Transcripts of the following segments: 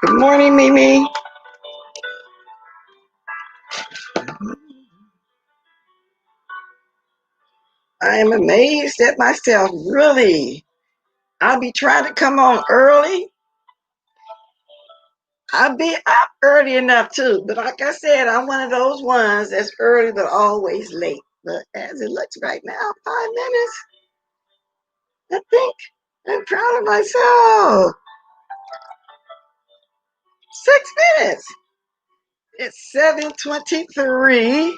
Good morning, Mimi. I am amazed at myself, really. I'll be trying to come on early. I'll be up early enough too, but like I said, I'm one of those ones that's early but always late. But as it looks right now, 5 minutes, I think I'm proud of myself. 6 minutes. It's 7:23.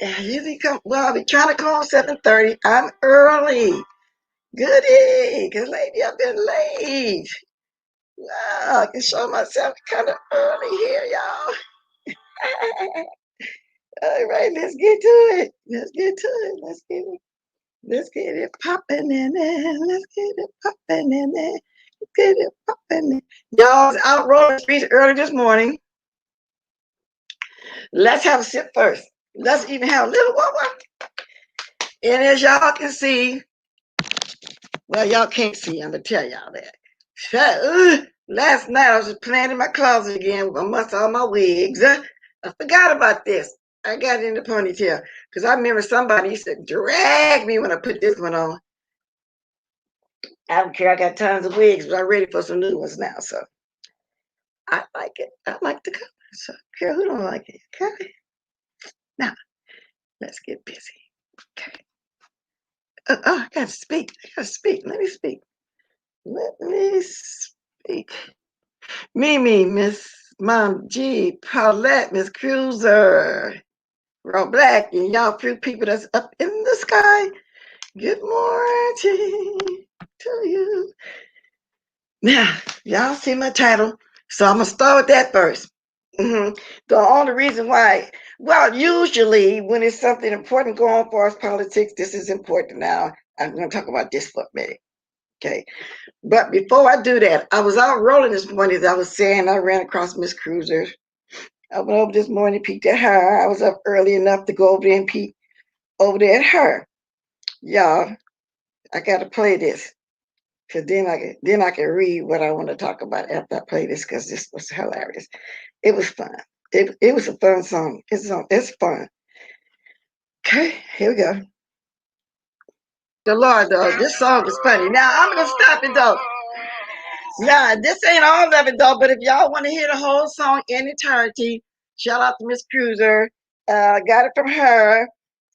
I usually come, well, I'll be trying to call 7:30. I'm early. Goody, because lately I've been late. Wow, I can show myself kind of early here, y'all. All right, let's get to it. Let's get to it. Let's get it popping in there. Let's get it popping in there. Let's get it popping in. Y'all I was out rolling the streets early this morning. Let's have a sip first. Let's even have a little water. And as y'all can see, well, y'all can't see, I'm gonna tell y'all that. Last night I was just playing in my closet again amongst all my wigs. I forgot about this. I got it in the ponytail because I remember somebody used to drag me when I put this one on. I don't care. I got tons of wigs, but I'm ready for some new ones now. So I like it. I like the color. So I don't care who don't like it. Okay. Now let's get busy. Okay. I gotta speak. I gotta speak. Let me speak. Let me speak. Mimi, Miss Mom G, Paulette, Miss Cruiser, Rob Black, and y'all few people that's up in the sky. Good morning to you. Now, y'all see my title, so I'm gonna start with that first. The only reason why, well, usually when it's something important going on for us politics, this is important. Now, I'm gonna talk about this for a minute. Okay. But before I do that, I was out rolling this morning, as I was saying. I ran across Miss Cruiser. I went over this morning, peeked at her. I was up early enough to go over there and peek over there at her. Y'all, I got to play this because then I can read what I want to talk about after I play this because this was hilarious. It was fun. It was a fun song. It's fun. Okay, here we go. The Lord, though, this song is funny. Now I'm gonna stop it though. Yeah, this ain't all of it though, but if y'all want to hear the whole song in entirety, shout out to Miss Cruiser. Got it from her.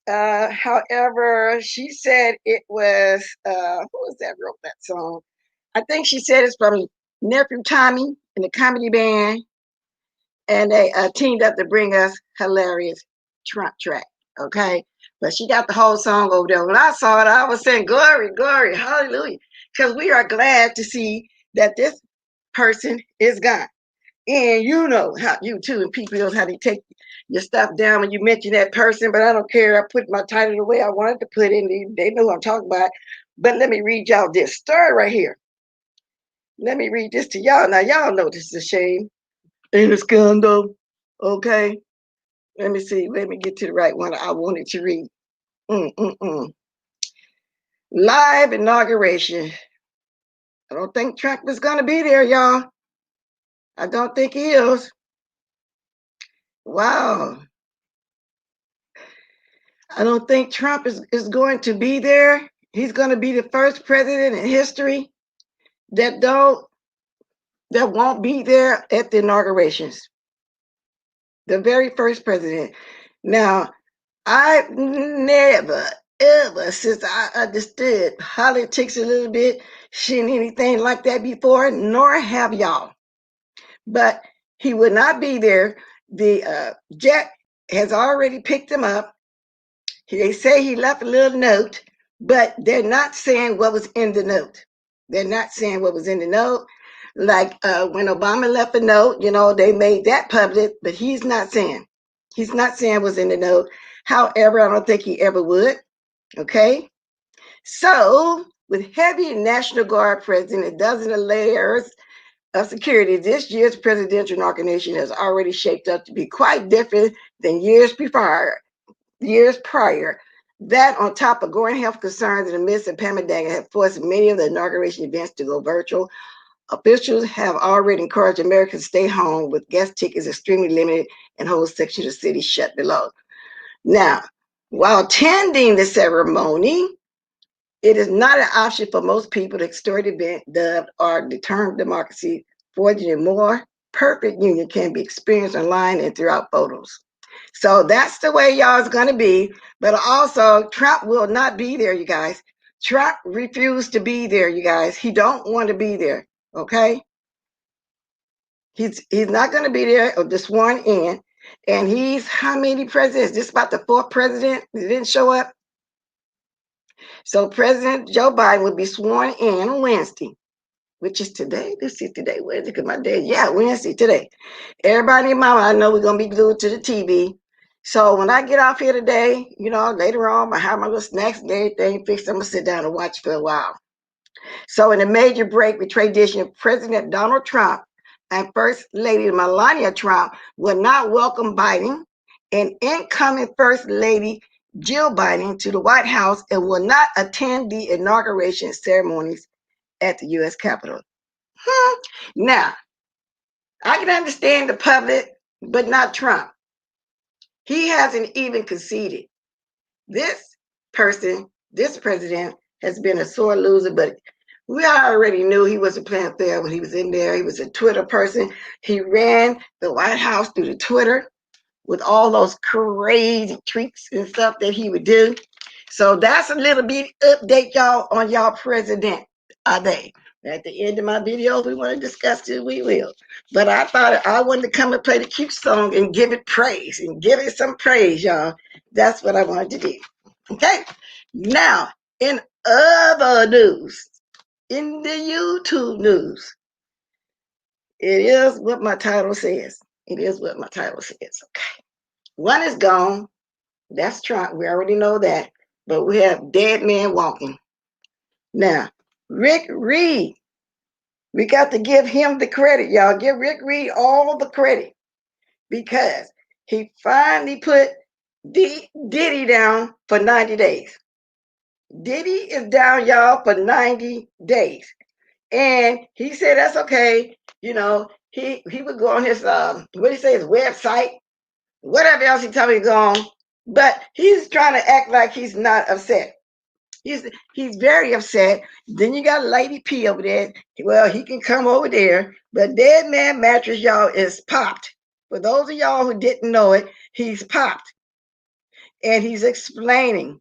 However, she said it was who was that wrote that song? I think she said it's from Nephew Tommy and the comedy band, and they teamed up to bring us hilarious Trump track. Okay, but she got the whole song over there. When I saw it, I was saying, "Glory, glory, hallelujah," because we are glad to see that this person is gone. And you know how you too, and people knows how they take your stuff down when you mention that person, but I don't care. I put my title the way I wanted to put it. They know what I'm talking about. But let me read y'all this story right here. Let me read this to y'all. Now, y'all know this is a shame. Ain't a scandal. Okay. Let me see. Let me get to the right one I wanted to read. Live inauguration. I don't think Trump is going to be there, y'all. I don't think he is. Wow. I don't think Trump is going to be there. He's going to be the first president in history that won't be there at the inaugurations. The very first president. Now, I've never, ever, since I understood politics a little bit, seen anything like that before, nor have y'all. But he would not be there. The jet has already picked him up. They say he left a little note, but they're not saying what was in the note. They're not saying what was in the note. Like when Obama left a note, they made that public, but he's not saying. He's not saying what's in the note. However, I don't think he ever would. Okay? So, with heavy National Guard presence and dozens of layers of security, this year's presidential inauguration has already shaped up to be quite different than years prior. That, on top of growing health concerns in the midst of pandemic, have forced many of the inauguration events to go virtual. Officials have already encouraged Americans to stay home, with guest tickets extremely limited and whole sections of the city shut below. Now, while attending the ceremony, it is not an option for most people. The historic event dubbed or the term democracy, forging a more perfect union, can be experienced online and throughout photos. So that's the way y'all is going to be. But also, Trump will not be there, you guys. Trump refused to be there, you guys. He don't want to be there, okay? He's not going to be there or just sworn in. And he's how many presidents? This is about the fourth president that didn't show up. So President Joe Biden will be sworn in on Wednesday, which is today. Let's see, today, Wednesday, because my day, Wednesday, today. Everybody in mama, I know we're going to be glued to the TV. So when I get off here today, later on, I have my little snacks and everything fixed. I'm going to sit down and watch for a while. So in a major break with tradition, President Donald Trump and First Lady Melania Trump will not welcome Biden and incoming First Lady Jill Biden to the White House and will not attend the inauguration ceremonies at the U.S. Capitol. Now, I can understand the public, but not Trump. He hasn't even conceded. This president, has been a sore loser, but we already knew he wasn't playing fair when he was in there. He was a Twitter person. He ran the White House through the Twitter with all those crazy tweets and stuff that he would do. So that's a little bit update, y'all, on y'all president. Are they? At the end of my video, if we want to discuss it, we will. But I thought I wanted to come and play the cute song and give it praise and give it some praise, y'all. That's what I wanted to do. Okay? Now, in other news, in the YouTube news, it is what my title says. It is what my title says. Okay. One is gone. That's Trump. We already know that. But we have dead men walking. Now, Rick Reed. We got to give him the credit, y'all. Give Rick Reed all the credit because he finally put Deddy down for 90 days. Deddy is down, y'all, for 90 days. And he said that's okay. He would go on his his website, whatever else he told me to go on. But he's trying to act like he's not upset. He's very upset. Then you got Lady P over there. Well, he can come over there. But Dead Man Mattress, y'all, is popped. For those of y'all who didn't know it, he's popped. And he's explaining.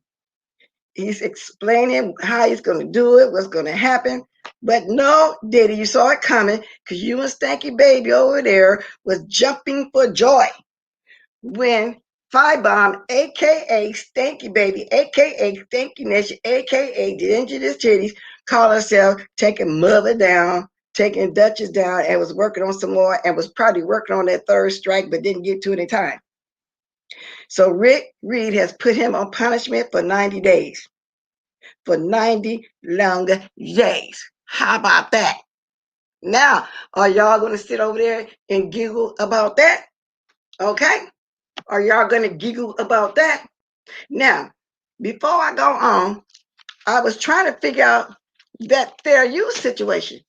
He's explaining how he's going to do it, what's going to happen. But no, Deddy, you saw it coming because you and Stanky Baby over there was jumping for joy when Firebomb, a.k.a. Stanky Baby, a.k.a. Stanky Nation, a.k.a. the Dangerous Titties, called herself taking Mother down, taking Duchess down, and was working on some more and was probably working on that third strike but didn't get to it in time. So Rick Reed has put him on punishment for 90 days. For 90 longer days. How about that? Now, are y'all going to sit over there and giggle about that? Okay? Are y'all going to giggle about that? Now, before I go on, I was trying to figure out that fair use situation,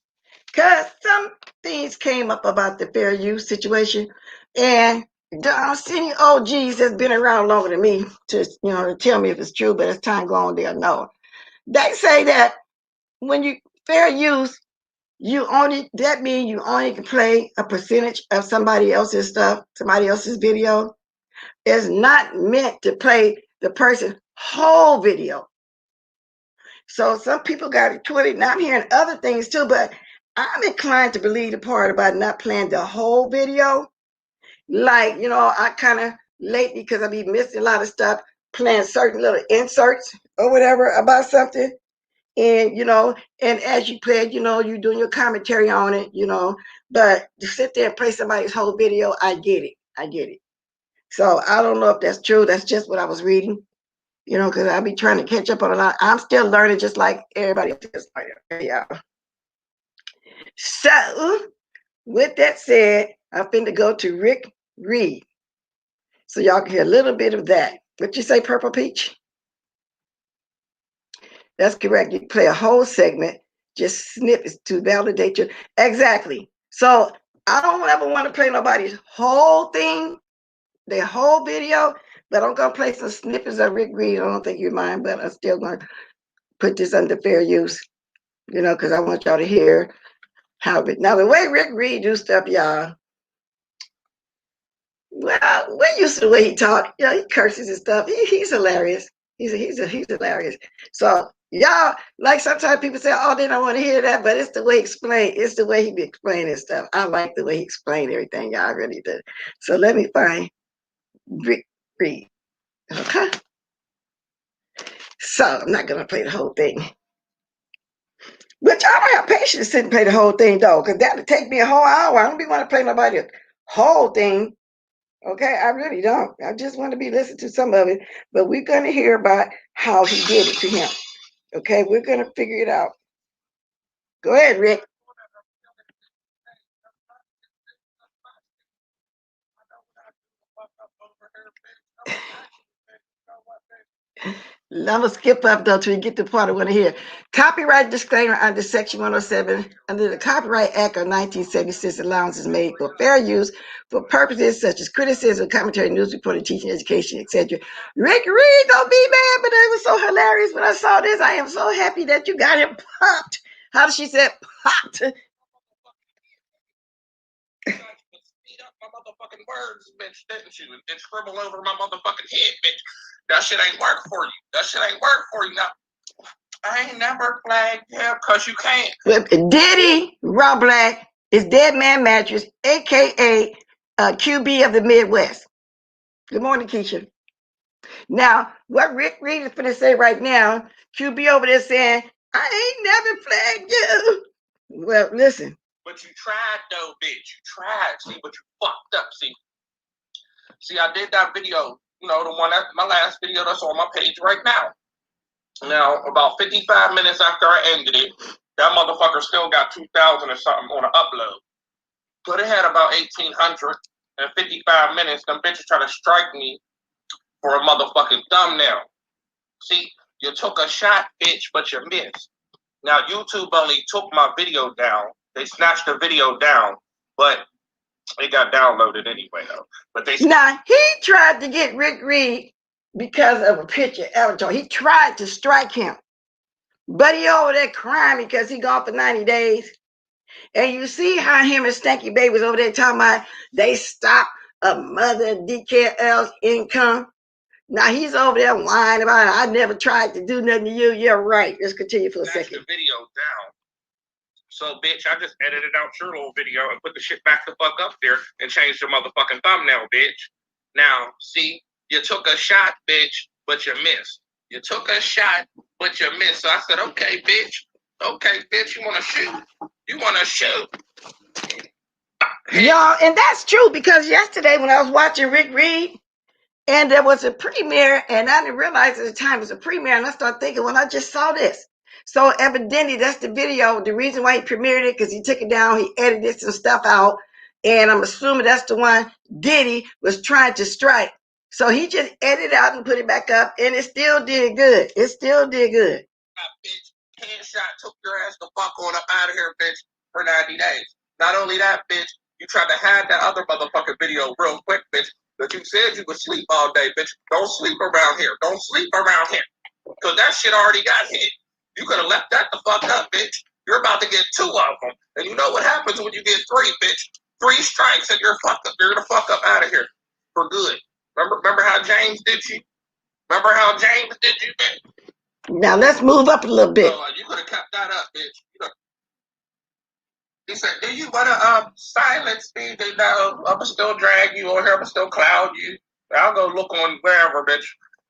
because some things came up about the fair use situation, and the senior OGs that's been around longer than me to tell me if it's true, but as time go on, they'll know. They say that when you fair use, that means you only can play a percentage of somebody else's stuff, somebody else's video. It's not meant to play the person's whole video. So some people got it twisted, and I'm hearing other things too, but I'm inclined to believe the part about not playing the whole video. Like, I kind of lately, because I be missing a lot of stuff, playing certain little inserts or whatever about something. And, and as you play it, you're doing your commentary on it, but to sit there and play somebody's whole video, I get it. I get it. So I don't know if that's true. That's just what I was reading, because I be trying to catch up on a lot. I'm still learning just like everybody else is learning. Yeah. So with that said, I'm finna go to Rick Reed, so y'all can hear a little bit of that. What you say, Purple Peach? That's correct. You can play a whole segment, just snippets to validate your exactly. So I don't ever want to play nobody's whole thing, their whole video, but I'm gonna play some snippets of Rick Reed. I don't think you mind, but I'm still gonna put this under fair use, because I want y'all to hear how. Now the way Rick Reed do stuff, y'all. Well, we're used to the way he talk. He curses and stuff. He's hilarious. He's hilarious. So y'all, like sometimes people say, "Oh, they don't want to hear that," but it's the way he explain. It's the way he be explaining stuff. I like the way he explained everything. Y'all really do. So let me find Rick Reed. Okay. So I'm not gonna play the whole thing. Which I don't have patience to sit and play the whole thing though, because that would take me a whole hour. I don't be want to play nobody's whole thing. Okay, I really don't. I just want to be listening to some of it, but we're going to hear about how he did it to him. Okay, we're going to figure it out. Go ahead, Rick. I'm going to skip up though till you get to the part I want to hear. Copyright disclaimer under Section 107 under the Copyright Act of 1976, allowance is made for fair use for purposes such as criticism, commentary, news reporting, teaching, education, etc. Rick Reed, don't be mad, but it was so hilarious when I saw this. I am so happy that you got him popped. How did she say popped? My motherfucking words, bitch, didn't you? And scribble over my motherfucking head, bitch. That shit ain't work for you. That shit ain't work for you. Now, I ain't never flagged him because you can't. Deddy Raw Black is Dead Man Mattress, aka QB of the Midwest. Good morning, Keisha. Now, what Rick Reed is going to say right now, QB over there saying, I ain't never flagged you. Well, listen. But you tried though, bitch. You tried. See, but you fucked up. See, I did that video, the one that my last video that's on my page right now. Now, about 55 minutes after I ended it, that motherfucker still got 2,000 or something on an upload. But it had about 1,800 and 55 minutes. Them bitches try to strike me for a motherfucking thumbnail. See, you took a shot, bitch, but you missed. Now, YouTube only took my video down. They snatched the video down, but it got downloaded anyway, though. But now, he tried to get Rick Reed because of a picture avatar. He tried to strike him. But he over there crying because he gone for 90 days. And you see how him and Stanky Baby was over there talking about they stopped a mother DKL's income. Now he's over there whining about it. I never tried to do nothing to you. Yeah, right. Let's continue for a second. The video down. So, bitch, I just edited out your little video and put the shit back the fuck up there and changed the motherfucking thumbnail, bitch. Now, see, you took a shot, bitch, but you missed. You took a shot, but you missed. So I said, okay, bitch. Okay, bitch, you want to shoot? You want to shoot? Y'all, and that's true because yesterday when I was watching Rick Reed, and there was a premiere, and I didn't realize at the time it was a premiere, and I started thinking, well, I just saw this. So evidently, that's the video. The reason why he premiered it, because he took it down, he edited some stuff out, and I'm assuming that's the one Diddy was trying to strike. So he just edited out and put it back up, and it still did good. It still did good. Bitch, headshot took your ass the fuck on up out of here, bitch, for 90 days. Not only that, bitch, you tried to hide that other motherfucking video real quick, bitch, but you said you would sleep all day, bitch. Don't sleep around here. Don't sleep around here. Because that shit already got hit. You could have left that the fuck up, bitch. You're about to get 2 of them. And you know what happens when you get 3, bitch? 3 strikes and you're fucked up. You're the fuck up out of here. For good. Remember how James did you? Remember how James did you, bitch? Now let's move up a little bit. You could have kept that up, bitch. He said, do you want to silence me? No, I'm going to still drag you on here. I'm going to still cloud you. I'll go look on wherever, bitch.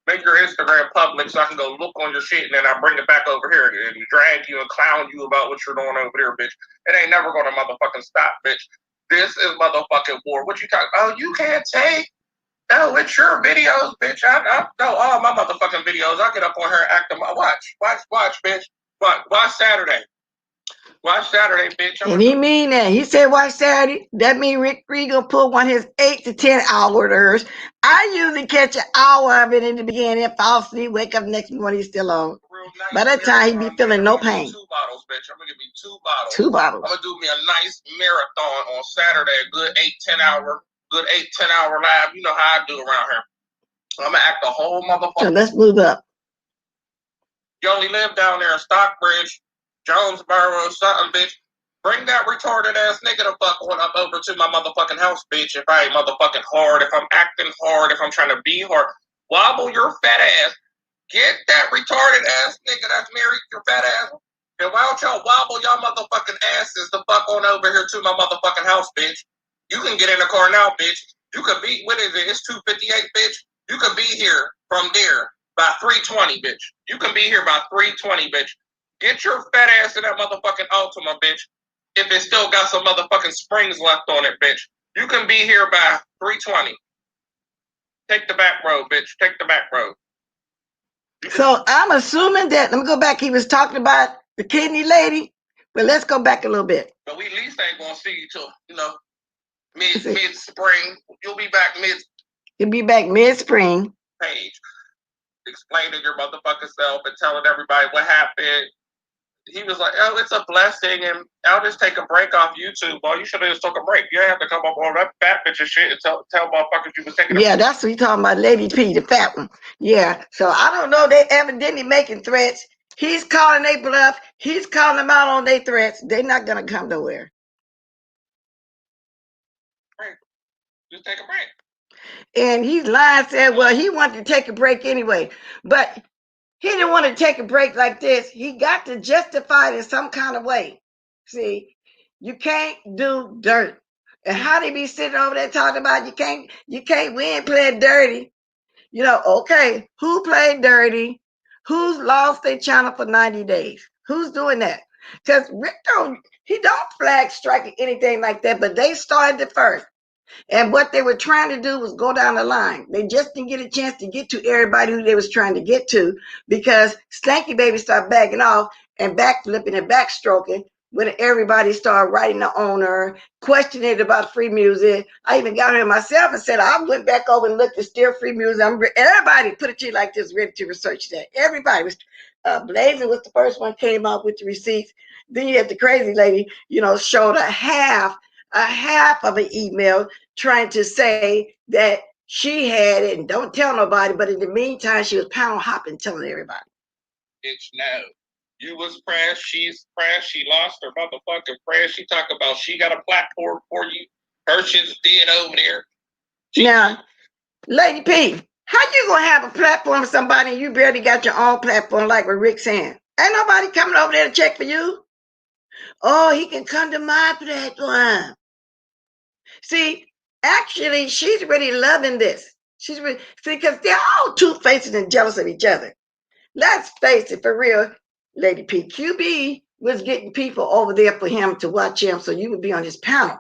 Make your Instagram public so I can go look on your shit, and then I bring it back over here and drag you and clown you about what you're doing over there, bitch. It ain't never going to motherfucking stop, bitch. This is motherfucking war. What you talking about? Oh, you can't take. No, it's your videos, bitch. I know all my motherfucking videos. I get up on here and act them. Watch, bitch. Watch Saturday. Watch Saturday, bitch. And he mean that. He said watch Saturday. That mean Rick Regal put one of his 8 to 10 hours. I usually catch an hour of it in the beginning, fall asleep, wake up next morning, he's still on. Nice. By that time, he be feeling no pain. 2 bottles, bitch. I'm going to give me 2 bottles. 2 bottles. I'm going to do me a nice marathon on Saturday, a good 8-10 hour live. You know how I do around here. I'm going to act the whole motherfucker. So let's move up. You only live down there in Stockbridge, Jonesboro, something, bitch. Bring that retarded ass nigga the fuck on up over to my motherfucking house, bitch. If I ain't motherfucking hard, if I'm acting hard, if I'm trying to be hard, wobble your fat ass. Get that retarded ass nigga that's married, your fat ass. And why don't y'all wobble y'all motherfucking asses the fuck on over here to my motherfucking house, bitch? You can get in the car now, bitch. You can be, what is it? It's 2:58, bitch. You can be here from there by 3:20, bitch. You can be here by 3:20, bitch. Get your fat ass in that motherfucking Altima, bitch. If it still got some motherfucking springs left on it, bitch. You can be here by 3:20. Take the back road, bitch. Take the back road. So I'm assuming that, let me go back, he was talking about the kidney lady, but let's go back a little bit. But we at least ain't going to see you till, mid-spring. You'll be back You'll be back mid-spring. Page. Explaining your motherfucking self and telling everybody what happened. He was like, oh, it's a blessing, and I'll just take a break off YouTube. Boy, you should have just took a break. You have to come up on that fat bitch and shit and tell motherfuckers you was taking a break. Yeah, that's what he's talking about, Lady P, the fat one. Yeah, so I don't know, they evidently making threats. He's calling they bluff. He's calling them out on their threats. They're not going to come nowhere. Break. Just take a break. And he's lying, said, well, he wanted to take a break anyway. But he didn't want to take a break like this. He got to justify it in some kind of way. See, you can't do dirt. And how they be sitting over there talking about we ain't playing dirty. You know, okay, who played dirty? Who's lost their channel for 90 days? Who's doing that? Because Rick don't flag strike or anything like that, but they started it first. And what they were trying to do was go down the line. They just didn't get a chance to get to everybody who they was trying to get to because Stanky Baby started backing off and backflipping and backstroking when everybody started writing the owner, questioning about free music. I even got here myself and said, I went back over and looked at still free music. Everybody put it to you like this, ready to research that. Everybody was, Blazing was the first one came out with the receipts. Then you had the crazy lady, showed a half of an email trying to say that she had it and don't tell nobody, but in the meantime, she was pound hopping, telling everybody. Bitch, no. You was pressed, she's pressed, she lost her motherfucking press. She talk about she got a platform for you. Her shit's dead over there. Now, Lady P, how you gonna have a platform for somebody and you barely got your own platform like what Rick's saying? Ain't nobody coming over there to check for you. Oh, he can come to my platform. See, actually, she's really loving this. She's really, see, because they're all two-faced and jealous of each other. Let's face it, for real, Lady P. QB was getting people over there for him to watch him so you would be on his panel.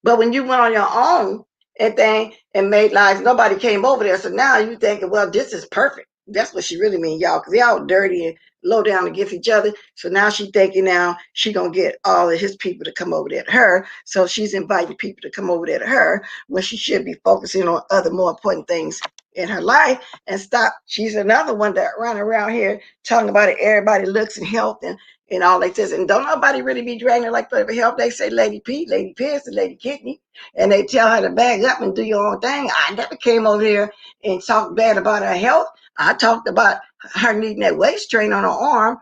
But when you went on your own and made lives, nobody came over there. So now you thinking, well, this is perfect. That's what she really mean, y'all, because they all dirty and low down against each other. So now she thinking now she gonna get all of his people to come over there to her. So she's inviting people to come over there to her when she should be focusing on other more important things in her life and stop. She's another one that run around here talking about it. Everybody looks and health and all like this. And don't nobody really be dragging her like for help. They say Lady P, Lady Pierce, and Lady Kidney. And they tell her to bag up and do your own thing. I never came over here and talked bad about her health. I talked about her needing that waist train on her arm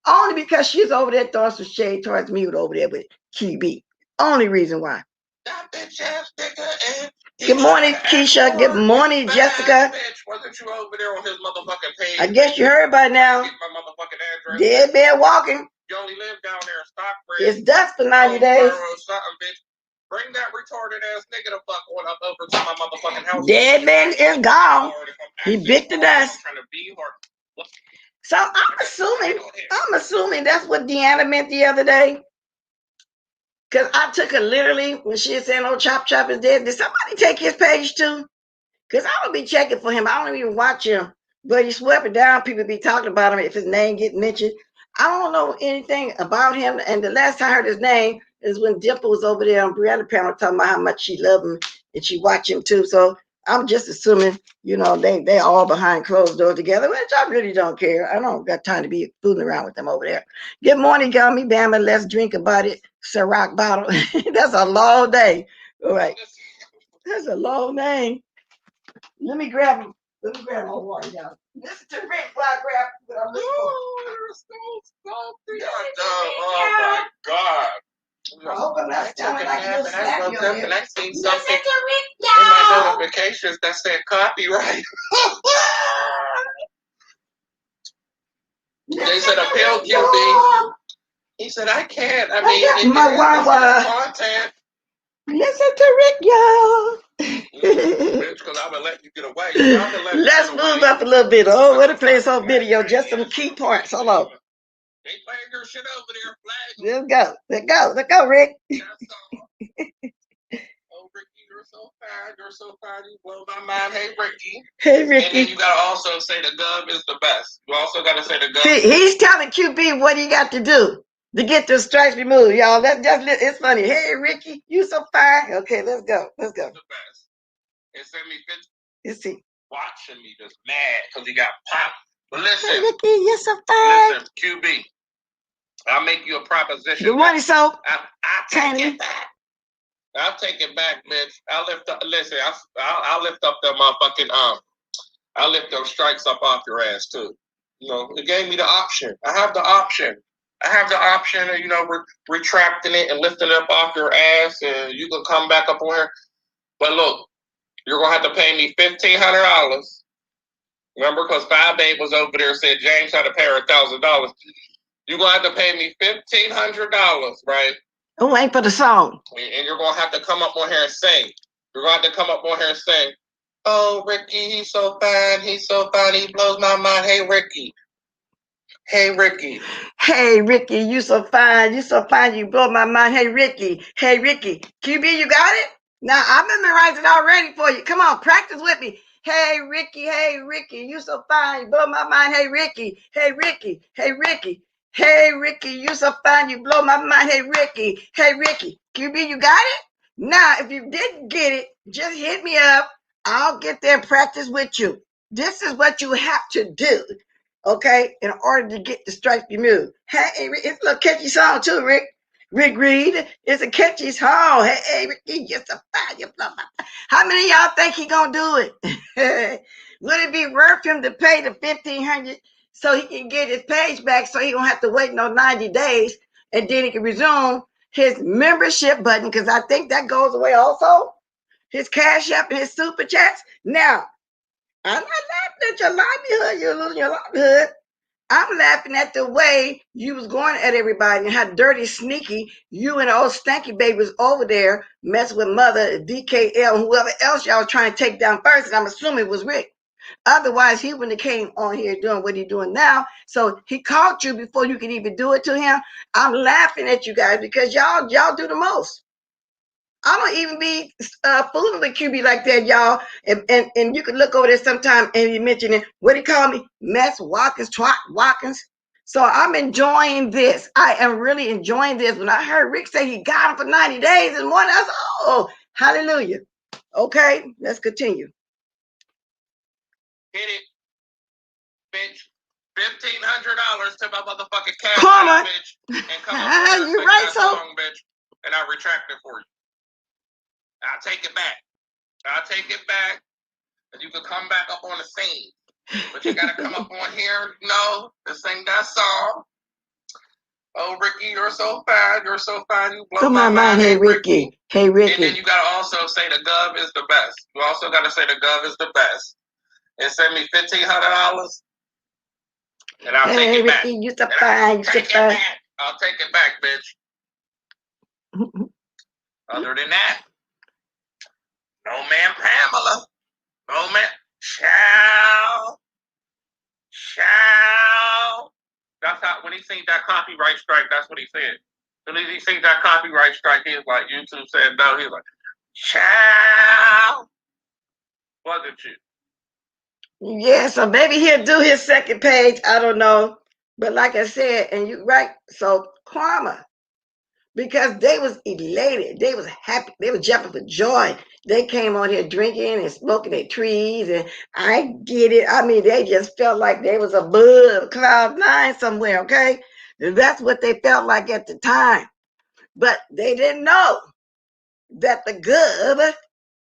only because she's over there throwing some shade towards me over there with QB. Only reason why. That bitch ass nigga and good morning, Keisha. Good morning, Jessica. Bitch, wasn't you over there on his motherfucking page? I guess you heard by now. Get my motherfucking address. Dead man walking. You only live down there in Stockbridge. It's dust for 90 days. Something, bitch. Bring that retarded ass nigga the fuck on up over to my motherfucking house. Dead man is gone. He bit the dust. So I'm assuming that's what Deanna meant the other day. Because I took her literally when she was saying, oh, Chop Chop is dead. Did somebody take his page too? Because I don't be checking for him. I don't even watch him. But he swept it down. People be talking about him if his name get mentioned. I don't know anything about him. And the last time I heard his name is when Dimple was over there on Brianna panel talking about how much she loved him and she watched him too. So I'm just assuming, you know, they all behind closed doors together, which I really don't care. I don't got time to be fooling around with them over there. Good morning, Gummy Bama. Let's drink about it. Ciroc bottle. That's a long day. All right. That's a long name. Let me grab my water, y'all. Listen to Rick while I grab what I'm looking for. Oh my God. I hope I'm not sounding like you'll slap you over here. And I seen something in my notifications that said copyright. They said appeal QB. He said I can't. I mean, content. Listen to Rick, y'all. Bitch, because I'm gonna let you get away. Let's move up a little bit. Oh, what a place on video. Just some key points. Hold on. They playing your shit over there. Let's go, Rick. Oh, Ricky, you're so fine. You're so fine. You blow my mind. Hey, Ricky. And then you gotta also say the gum is the best. You also gotta say the gum. See, he's telling QB what he got to do to get the strikes removed, y'all. It's funny. Hey, Ricky, you so fine. Okay, let's go. The best. And send me 50. Let's see. Watching me just mad because he got popped. But listen, hey, Ricky, you're so fine. Listen, QB, I'll make you a proposition. Good morning, so. I'll take it back. I'll take it back, bitch. I'll lift up the motherfucking I'll lift those strikes up off your ass too. You know, it gave me the option. I have the option of, you know, retracting it and lifting it up off your ass, and you can come back up on here. But look, you're gonna have to pay me $1,500. Remember, because Five Babe was over there and said James had to pay her $1,000. You're gonna have to pay me $1,500, right? Oh, wait for the song. And you're gonna have to come up on here and sing. You're gonna have to come up on here and sing. Oh, Ricky, he's so fine. He's so fine. He blows my mind. Hey, Ricky. Hey, Ricky. Hey, Ricky, you so fine. You so fine. You blow my mind. Hey, Ricky. Hey, Ricky. QB, you got it? Now, I memorized it already for you. Come on, practice with me. Hey, Ricky. Hey, Ricky. You so fine. You blow my mind. Hey, Ricky. Hey, Ricky. Hey, Ricky. Hey, Ricky. You so fine. You blow my mind. Hey, Ricky. Hey, Ricky. QB, you got it? Now, if you didn't get it, just hit me up. I'll get there and practice with you. This is what you have to do, okay, in order to get the strikes removed. Hey, it's a little catchy song too, Rick. Rick Reed, it's a catchy song. Hey, Ricky, you're so fine. How many of y'all think he gonna do it? Would it be worth him to pay the $1,500 so he can get his page back, so he don't have to wait no 90 days, and then he can resume his membership button, because I think that goes away also. His Cash App and his Super Chats. Now, I'm not laughing at your livelihood. You're losing your livelihood. I'm laughing at the way you was going at everybody and how dirty, sneaky you and the old stanky baby was over there messing with Mother, DKL, and whoever else y'all was trying to take down first. And I'm assuming it was Rick. Otherwise, he wouldn't have came on here doing what he's doing now. So he caught you before you could even do it to him. I'm laughing at you guys because y'all do the most. I don't even be fooling with QB like that, y'all. And you can look over there sometime and you mention it. What do you call me? Mess Watkins, Twat Watkins. So I'm enjoying this. I am really enjoying this. When I heard Rick say he got him for 90 days and one, I said, oh, hallelujah. Okay, let's continue. hit it, bitch. $1,500 to my motherfucking cash Karma. bitch, and come up here and You sing right, that so song, bitch, and I'll retract it for you. I'll take it back. And you can come back up on the scene. But you gotta come up on here, to sing that song. Oh, Ricky, you're so fine. You're so fine. You blow my mind. Hey, Ricky. Hey, Ricky. And then you gotta also say the Gov is the best. You also gotta say the Gov is the best. And send me $1,500. And I'll take it Ricky, back. You so fine. You so fine. I'll take it back, bitch. Other than that, no man Pamela. No man. Ciao. That's how, when he seen that copyright strike, that's what he said. When he seen that copyright strike, he was like, YouTube said no. He was like, ciao. Wasn't you? Yeah, so maybe he'll do his second page. I don't know. But like I said, and you right, so karma. Because they was elated. They was happy. They were jumping for joy. They came on here drinking and smoking their trees. And I get it. I mean, they just felt like they was above cloud nine somewhere, okay? And that's what they felt like at the time. But they didn't know that the gov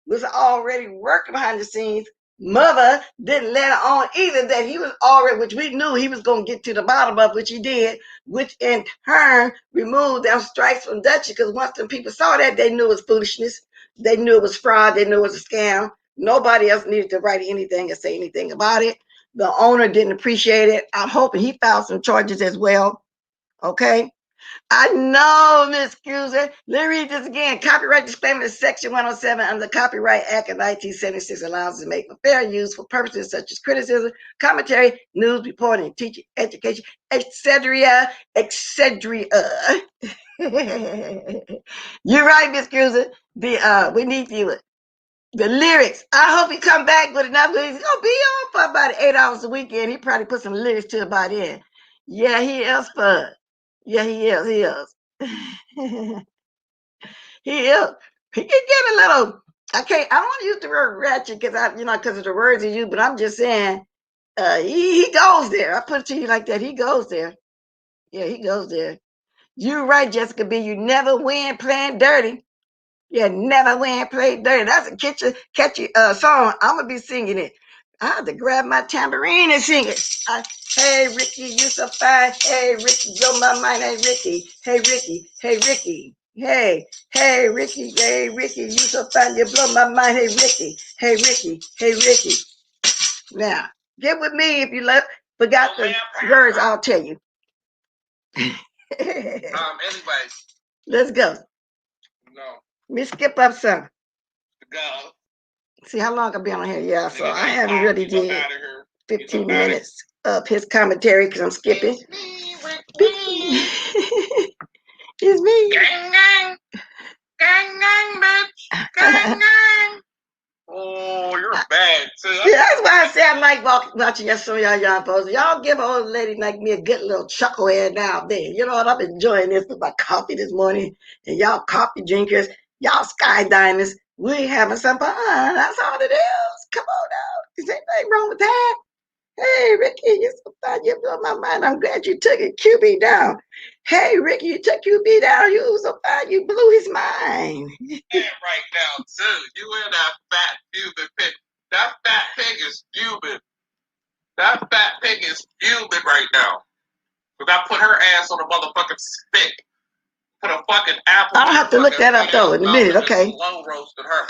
was already working behind the scenes. Mother didn't let her on either, that he was already, which we knew he was going to get to the bottom of, which he did, which in turn removed them strikes from Dutchie, because once the people saw that, they knew it was foolishness. They knew it was fraud. They knew it was a scam. Nobody else needed to write anything or say anything about it. The owner didn't appreciate it. I'm hoping he filed some charges as well. Okay. I know, Miss Cuser. Let me read this again. Copyright disclaimer is Section 107 under the Copyright Act of 1976 allows us to make for fair use for purposes such as criticism, commentary, news reporting, teaching, education, etc., etc. You're right, Miss Cuser. We need you. The lyrics. I hope he come back with enough. He's gonna be on for about 8 hours a weekend. He probably put some lyrics to it by then. Yeah, he is fun. Yeah, he is. He is. He is. He can get a little. I don't want to use the word ratchet because because of the words he used, but I'm just saying, he goes there. I put it to you like that. He goes there. Yeah, he goes there. You're right, Jessica B. You never win playing dirty. Yeah, never win play dirty. That's a catchy song. I'm gonna be singing it. I have to grab my tambourine and sing it. Hey Ricky, you so fine. Hey Ricky, you're my mind. Hey Ricky. Hey Ricky. Hey Ricky. Hey Ricky. Hey Ricky, you so fine. You blow my mind. Hey Ricky. Hey Ricky. Hey Ricky. Now get with me if you forgot the words. I'll tell you. Anyway. Let's go. No. Let me skip up some. Go. See how long I've been on here? Yeah, so I haven't really did 15 minutes of his commentary because I'm skipping. It's me. Gang, gang. Gang, gang, bitch. Gang, gang. Oh, you're bad, too. Yeah, that's why I say I like watching some of y'all young folks. Y'all give an old lady like me a good little chuckle here now and then. You know what? I'm enjoying this with my coffee this morning. And y'all coffee drinkers, y'all sky diamonds, we having some fun. That's all it is. Come on now. Is anything wrong with that? Hey, Ricky, you're so fine. You blew my mind. I'm glad you took it. QB down. Hey, Ricky, you took QB down. You so fine. You blew his mind. Right now, too. You in that fat Cuban pig. That fat pig is Cuban. That fat pig is Cuban right now. Because I put her ass on a motherfucking stick. Put a fucking apple. I'll have to look that up, though, in a minute. Okay. Slow roasted her.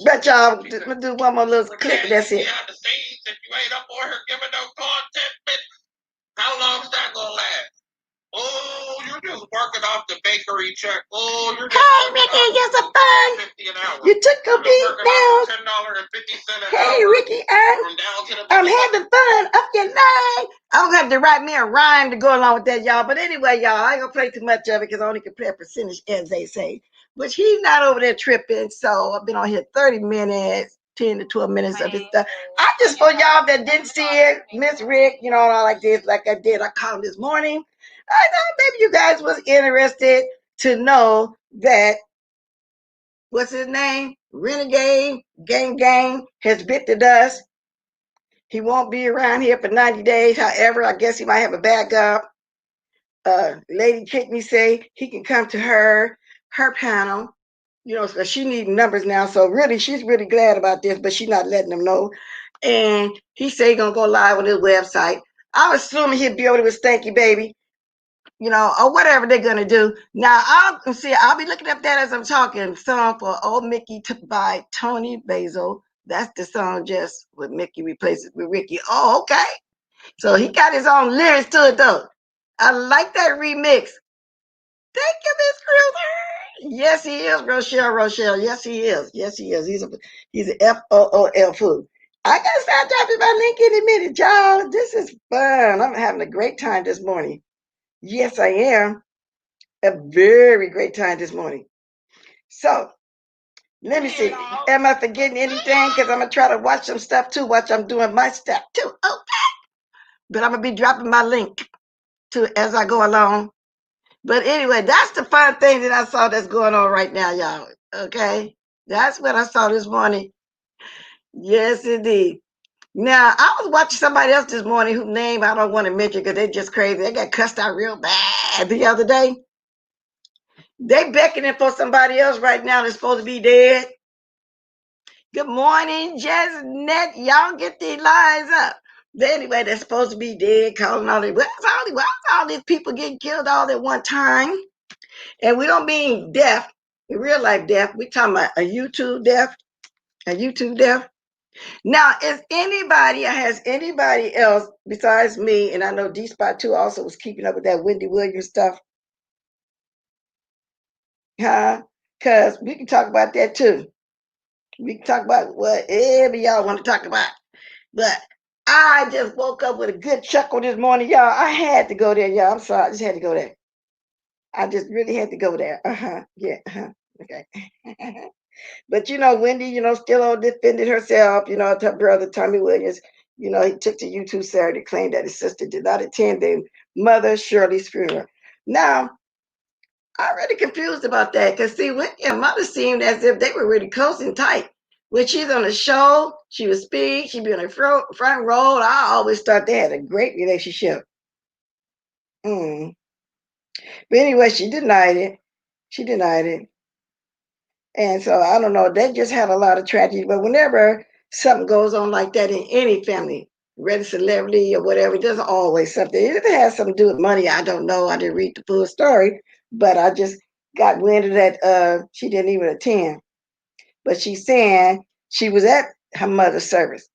Bet y'all do one more little clip. That's it. Behind the scenes, if you ain't up on her giving no content, bitch, how long is that gonna last? Oh, you're just working off the bakery check. Oh, you're just hey, Ricky, you're so fun. $50 an hour. You took a beat down. $10.50 an hey, hour. Ricky, I'm having fun up your line. I'm gonna have to write me a rhyme to go along with that, y'all. But anyway, y'all, I ain't gonna play too much of it because I only can play a percentage, as they say. But he's not over there tripping, so I've been on here 30 minutes, 10 to 12 minutes of his stuff. I just, for y'all that didn't see it, Miss Rick, all like this, like I did, I called him this morning. I thought maybe you guys was interested to know that, what's his name? Renegade Gang has bit the dust. He won't be around here for 90 days. However, I guess he might have a backup. Lady Kidney say he can come to her panel, you know, so she needs numbers now. So really, she's really glad about this, but she's not letting them know. And he say he's gonna go live on his website. I'm assuming he'll be over with Stanky Baby, you know, or whatever they're gonna do. Now I'll be looking up that as I'm talking. Song for Old Mickey by Tony Basil. That's the song just with Mickey replaces with Ricky. Oh, okay. So he got his own lyrics to it though. I like that remix. Thank you, Miss Cruiser. Yes, he is, Rochelle. Yes, he is. Yes, he is. He's an FOOL fool. I gotta start dropping my link in a minute, y'all. This is fun. I'm having a great time this morning. Yes, I am. A very great time this morning. So let me see. Am I forgetting anything? Because I'm gonna try to watch some stuff too. Watch I'm doing my stuff too. Okay. But I'm gonna be dropping my link to as I go along. But anyway, that's the fun thing that I saw that's going on right now, y'all. Okay? That's what I saw this morning. Yes, indeed. Now, I was watching somebody else this morning whose name I don't want to mention because they're just crazy. They got cussed out real bad the other day. They beckoning for somebody else right now that's supposed to be dead. Good morning, Jasnet. Y'all get these lines up. But anyway, they're supposed to be dead, calling all these. What's all these people getting killed all at one time? And we don't mean death, real life death. We talking about a YouTube death, a YouTube death. Now, has anybody else besides me, and I know D Spot 2 also was keeping up with that Wendy Williams stuff, huh? Because we can talk about that too. We can talk about whatever y'all want to talk about. But I just woke up with a good chuckle this morning, y'all. I had to go there, y'all. I'm sorry. I just had to go there. I just really had to go there. Yeah. Okay. But you know, Wendy, you know, still defended herself. You know, her brother Tommy Williams, you know, he took to YouTube Saturday, claimed that his sister did not attend their mother Shirley's funeral. Now, I'm really confused about that because see, Wendy and mother seemed as if they were really close and tight. When she's on the show, she would speak, she'd be on the front row. I always thought they had a great relationship. Mm. But anyway, she denied it. She denied it. And so I don't know, they just had a lot of tragedy. But whenever something goes on like that in any family, whether celebrity or whatever, there's always something. If it has something to do with money, I don't know. I didn't read the full story, but I just got wind of that she didn't even attend. But she's saying she was at her mother's service.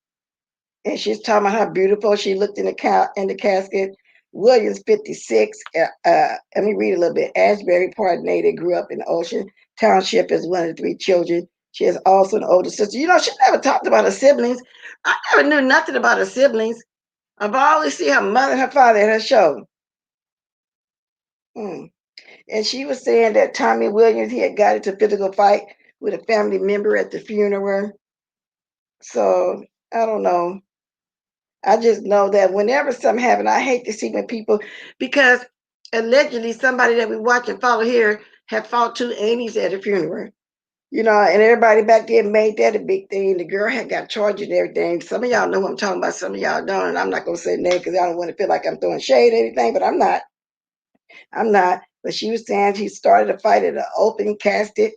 And she's talking about how beautiful she looked in the casket. Williams, 56. Let me read a little bit. Ashbury Pardonate grew up in Ocean Township as one of 3 children. She has also an older sister. You know, she never talked about her siblings. I never knew nothing about her siblings. I've always seen her mother and her father at her show. And she was saying that Tommy Williams, he had got into a physical fight with a family member at the funeral. So I don't know. I just know that whenever something happens, I hate to see when people, because allegedly somebody that we watch and follow here had fought 2 aunties at a funeral. You know, and everybody back there made that a big thing. The girl had got charged and everything. Some of y'all know what I'm talking about. Some of y'all don't. And I'm not going to say name because I don't want to feel like I'm throwing shade or anything, but I'm not. I'm not. But she was saying he started a fight at an open casket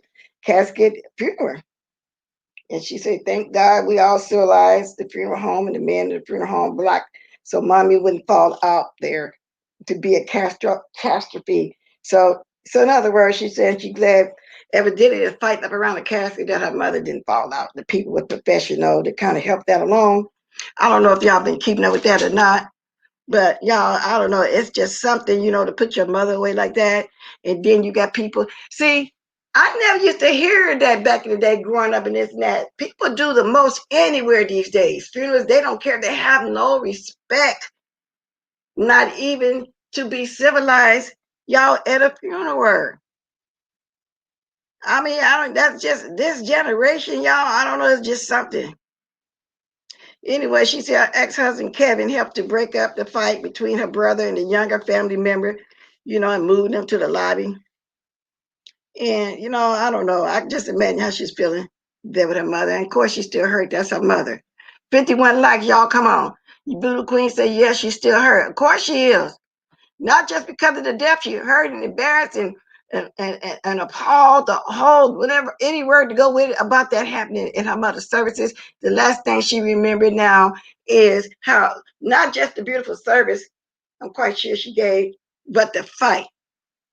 funeral. And she said, thank God we all sterilized the funeral home and the man in the funeral home blocked so mommy wouldn't fall out there to be a catastrophe. So in other words, she said she glad evidently the fight up around the casket that her mother didn't fall out. The people were professional to kind of help that along. I don't know if y'all been keeping up with that or not, but y'all, I don't know. It's just something, you know, to put your mother away like that. And then you got people. See, I never used to hear that back in the day growing up in this and that. People do the most anywhere these days. Funerals, they don't care. They have no respect, not even to be civilized, y'all, at a funeral. I mean, that's just this generation, y'all. I don't know. It's just something. Anyway, she said her ex-husband Kevin helped to break up the fight between her brother and the younger family member, you know, and moved them to the lobby. And, you know, I don't know. I just imagine how she's feeling there with her mother. And of course, she's still hurt. That's her mother. 51 likes, y'all. Come on. Voodoo Queen said, yes, she's still hurt. Of course she is. Not just because of the death, she hurt and embarrassed and appalled, the whole, whatever, any word to go with it about that happening in her mother's services. The last thing she remembered now is how not just the beautiful service, I'm quite sure she gave, but the fight.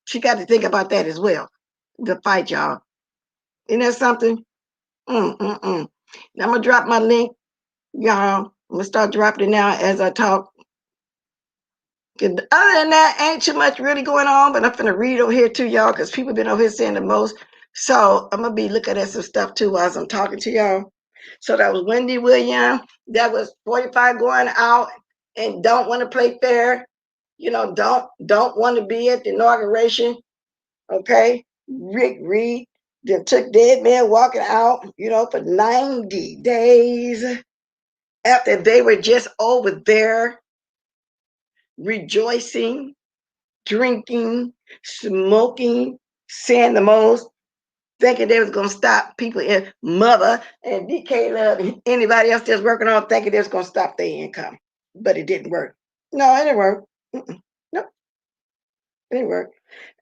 She got to think about that as well. The fight, y'all. Isn't that something? Now I'm going to drop my link, y'all. I'm going to start dropping it now as I talk. Other than that, ain't too much really going on, but I'm finna read over here too, y'all, because people been over here saying the most. So I'm gonna be looking at some stuff too as I'm talking to y'all. So that was Wendy Williams. That was 45 going out and don't want to play fair. You know, don't want to be at the inauguration. Okay, Rick Reed that took dead man walking out. You know, for 90 days after they were just over there rejoicing, drinking, smoking, saying the most, thinking they was gonna stop people in Mother and DK Love and anybody else that's working on thinking they was gonna stop their income. But it didn't work. No, it didn't work. Nope, it didn't work.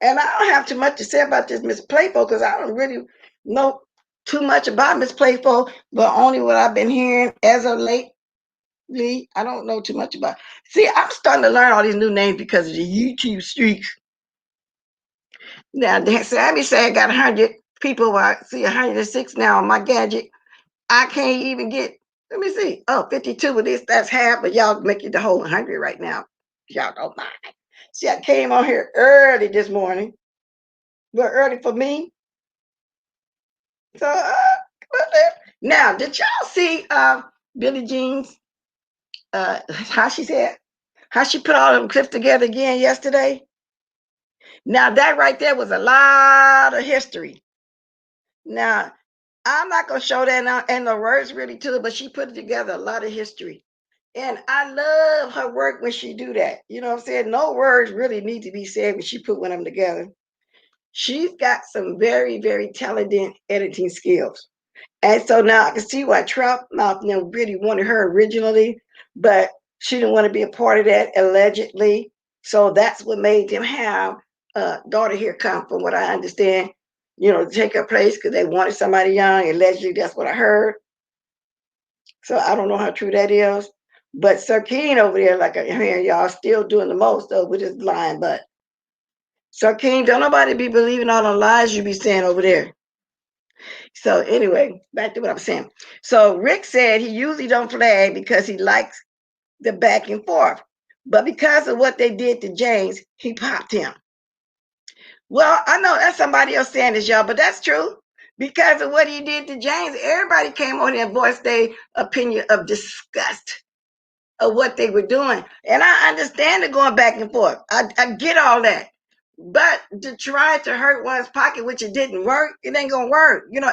And I don't have too much to say about this Miss Playful because I don't really know too much about Miss Playful, but only what I've been hearing as of lately. I don't know too much about. See, I'm starting to learn all these new names because of the YouTube streaks. Now, Sammy said I got 100 people. I see 106 now on my gadget. I can't even get, let me see. Oh, 52 with this, that's half, but y'all make it the whole 100 right now. Y'all don't mind. See, I came on here early this morning, but early for me. So, now, did y'all see Billie Jean's, how she said, how she put all them clips together again yesterday? Now, that right there was a lot of history. Now, I'm not going to show that now, and the words really to it, but she put together a lot of history. And I love her work when she do that. You know what I'm saying? No words really need to be said when she put one of them together. She's got some very, very talented editing skills. And so now I can see why Trump Mouth really wanted her originally, but she didn't want to be a part of that allegedly. So that's what made them have daughter here come, from what I understand, you know, to take her place because they wanted somebody young. Allegedly, that's what I heard. So I don't know how true that is. But Sir King over there, like I'm hearing y'all, still doing the most though with his lying butt. Sir King, don't nobody be believing all the lies you be saying over there. So anyway, back to what I'm saying. So Rick said he usually don't flag because he likes the back and forth. But because of what they did to James, he popped him. Well, I know that's somebody else saying this, y'all, but that's true. Because of what he did to James, everybody came on here and voiced their opinion of disgust of what they were doing. And I understand the going back and forth. I get all that. But to try to hurt one's pocket, which it didn't work, it ain't going to work. You know,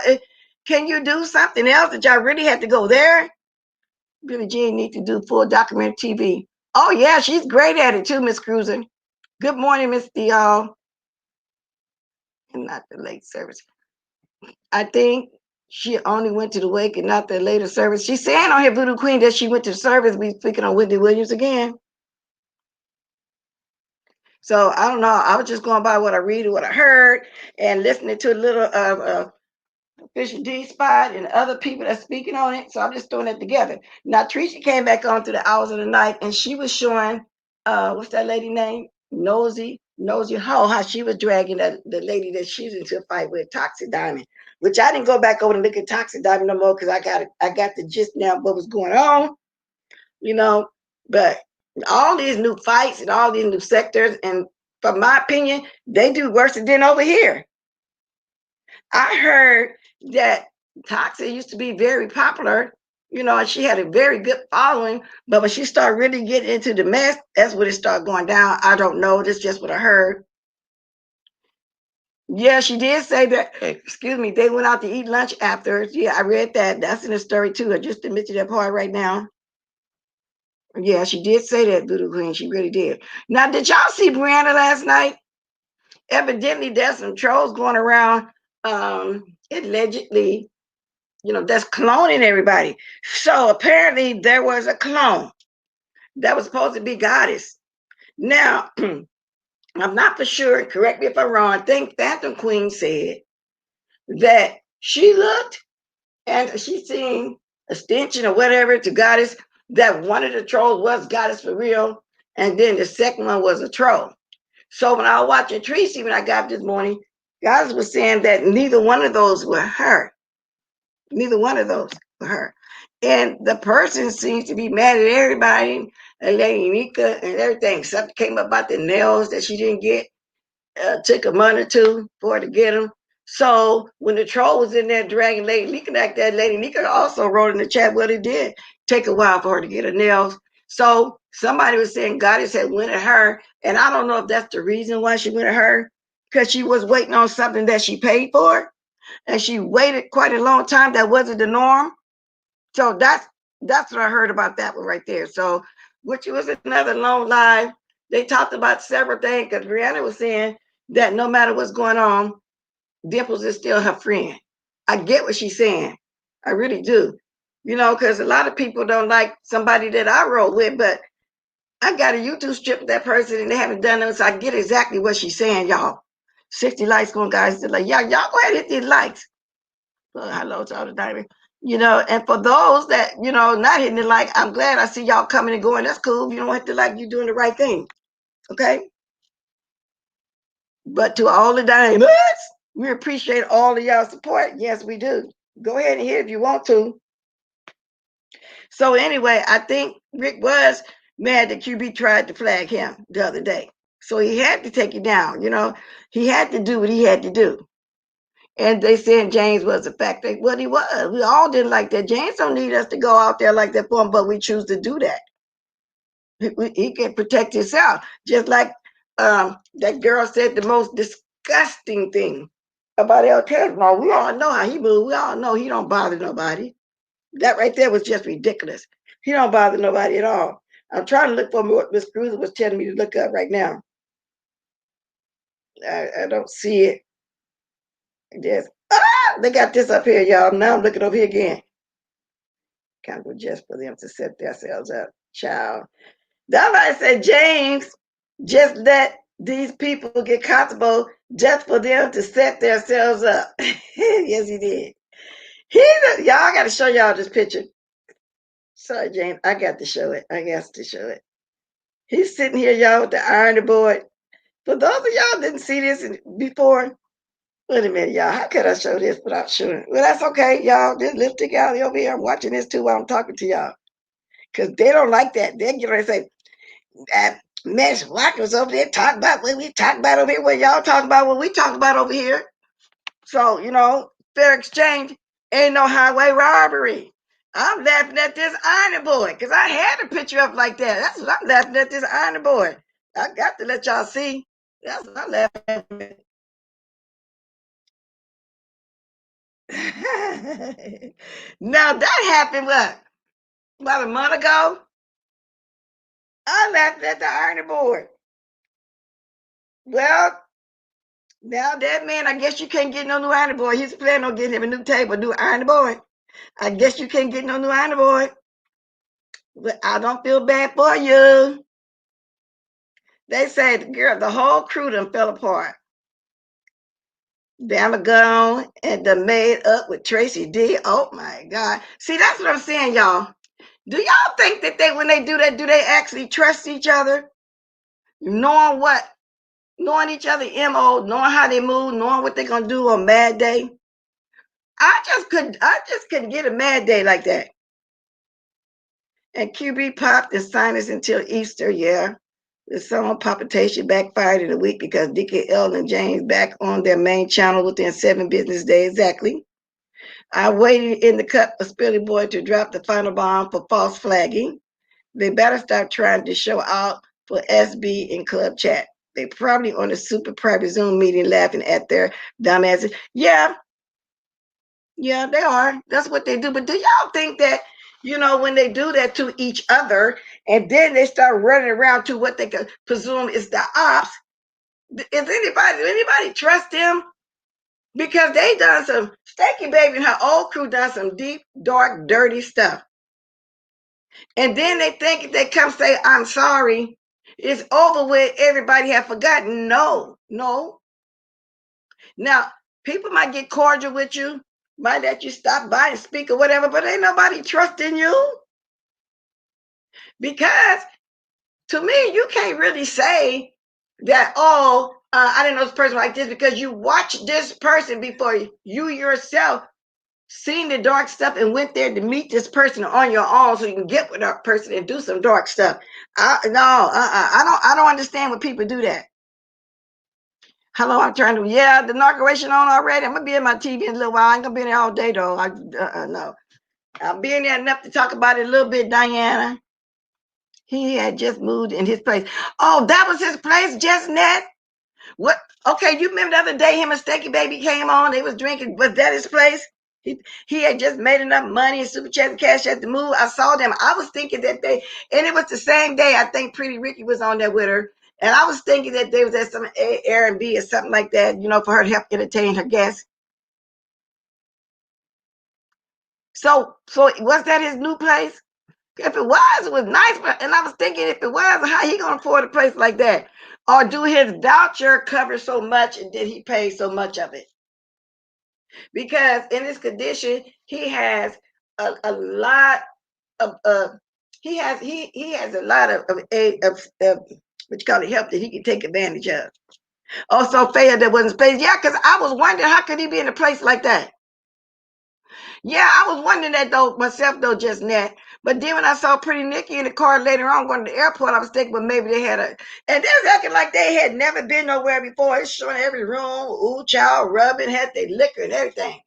can you do something else that y'all really have to go there? Billie Jean need to do full documentary TV. Oh, yeah, she's great at it too, Miss Cruiser. Good morning, Miss Y'all. And not the late service. I think she only went to the wake and not the later service. She's saying on here, Voodoo Queen, that she went to the service. We speaking on Wendy Williams again. So I don't know. I was just going by what I read and what I heard and listening to a little of Fisher D Spot and other people that's speaking on it. So I'm just throwing it together. Now, Tricia came back on through the hours of the night and she was showing, what's that lady name? Nosy Ho, how she was dragging the lady that she's into a fight with, Toxic Diamond, which I didn't go back over and look at Toxic Diamond no more because I got the gist now of what was going on, you know, but all these new fights and all these new sectors, and from my opinion, they do worse than over here. I heard that Toxic used to be very popular, you know, and she had a very good following, but when she started really getting into the mess, that's when it started going down. I don't know. This is just what I heard. Yeah, she did say that, excuse me, they went out to eat lunch afterwards. Yeah, I read that. That's in the story too. I just admitted that part right now. Yeah, she did say that, Voodoo Queen. She really did. Now, did y'all see Brianna last night? Evidently, there's some trolls going around, allegedly that's cloning everybody. So apparently there was a clone that was supposed to be goddess. Now, I'm not for sure, correct me if I'm wrong, I think Phantom Queen said that she looked and she seen extension or whatever to goddess, that one of the trolls was goddess for real, and then the second one was a troll. So when I was watching Tracy, when I got up this morning, goddess was saying that neither one of those were her. Neither one of those were her. And the person seems to be mad at everybody, and Lady Nika and everything. Something came up about the nails that she didn't get. Took a month or two for her to get them. So when the troll was in there dragging Lady Nika like that, Lady Nika also wrote in the chat, well, it did take a while for her to get her nails. So somebody was saying Goddess had went at her, and I don't know if that's the reason why she went at her, because she was waiting on something that she paid for, and she waited quite a long time. That wasn't the norm. So that's what I heard about that one right there. So, which was another long live. They talked about several things because Brianna was saying that no matter what's going on, Dimples is still her friend. I get what she's saying. I really do. Because a lot of people don't like somebody that I roll with, but I got a YouTube strip of that person and they haven't done it, so I get exactly what she's saying, y'all. 60 likes going, guys. They're like, y'all go ahead and hit these likes. Well, hello to all the diamond. And for those that, not hitting the like, I'm glad I see y'all coming and going. That's cool. If you don't hit the like, you're doing the right thing. Okay? But to all the diamonds, we appreciate all of y'all support. Yes, we do. Go ahead and hit if you want to. So anyway, I think Rick was mad that QB tried to flag him the other day. So he had to take it down. He had to do what he had to do. And they said James was a factor. Well, he was. We all didn't like that. James don't need us to go out there like that for him, but we choose to do that. He can protect himself. Just like that girl said the most disgusting thing about El Tesmo. We all know how he moves. We all know he don't bother nobody. That right there was just ridiculous. He don't bother nobody at all. I'm trying to look for what Miss Cruiser was telling me to look up right now. I don't see it. Just they got this up here, y'all. Now I'm looking over here again. Kind of just for them to set themselves up. Child. Somebody said, James, just let these people get comfortable just for them to set themselves up. Yes, he did. Y'all, I got to show y'all this picture. Sorry, James. I got to show it. I got to show it. He's sitting here, y'all, with the ironing board. For those of y'all didn't see this before, wait a minute, y'all. How could I show this without showing? Well, that's okay, y'all. This lipstick alley over here. I'm watching this too while I'm talking to y'all. Because they don't like that. They get ready to say, that Miss Watkins over there talking about what we talk about over here, what y'all talking about, what we talk about over here. So, fair exchange ain't no highway robbery. I'm laughing at this ironing board because I had a picture up like that. That's what I'm laughing at, this ironing board. I got to let y'all see. That's what I'm laughing at. Now that happened about a month ago. I laughed at the ironing board. Well, now that man, I guess you can't get no new ironing board. He's planning on getting him a new table, new ironing board. I guess you can't get no new ironing board. But I don't feel bad for you. They said, girl, the whole crew done fell apart. Bama gone and the made up with Tracy D. Oh my God. See, that's what I'm saying, y'all. Do y'all think that when they do that, do they actually trust each other? Knowing what? Knowing each other MO, knowing how they move, knowing what they're gonna do on mad day. I just couldn't get a mad day like that. And QB popped the sinus until Easter, yeah. The song Palpitation backfired in a week because Dickie, L, and James back on their main channel within 7 business days. Exactly. I waited in the cut for Spilly Boy to drop the final bomb for false flagging. They better stop trying to show out for SB in club chat. They probably on a super private Zoom meeting laughing at their dumbasses. Yeah, they are. That's what they do. But do y'all think that, when they do that to each other and then they start running around to what they could presume is the ops, do anybody trust them? Because they done some, Stanky Baby and her old crew done some deep, dark, dirty stuff. And then they think if they come say, I'm sorry, it's over with, everybody have forgotten. No. Now, people might get cordial with you, might let you stop by and speak or whatever, but ain't nobody trusting you. Because to me, you can't really say that, I didn't know this person like this, because you watched this person before you yourself seen the dark stuff and went there to meet this person on your own so you can get with that person and do some dark stuff. I don't understand when people do that. Hello, I'm trying to, the inauguration on already. I'm going to be in my TV in a little while. I ain't going to be in there all day, though. No. I'll be in there enough to talk about it a little bit, Diana. He had just moved in his place. Oh, that was his place, just net? What? Okay, you remember the other day him and Stanky Baby came on, they was drinking, was that his place? He had just made enough money and super chat and cash at the move. I saw them. I was thinking that and it was the same day, I think Pretty Ricky was on there with her. And I was thinking that they was at some Airbnb or something like that, for her to help entertain her guests. So was that his new place? If it was nice. And I was thinking, if it was, how he gonna afford a place like that? Or do his voucher cover so much and did he pay so much of it? Because in this condition, he has a lot of he has a lot of what you call it, help that he can take advantage of. Also, failed that wasn't space. Yeah, because I was wondering, how could he be in a place like that? Yeah, I was wondering that though myself though, just net. But then when I saw Pretty Nikki in the car later on going to the airport, I was thinking, well, maybe they had and they was acting like they had never been nowhere before. It's showing every room, ooh, child, rubbing, had their liquor and everything.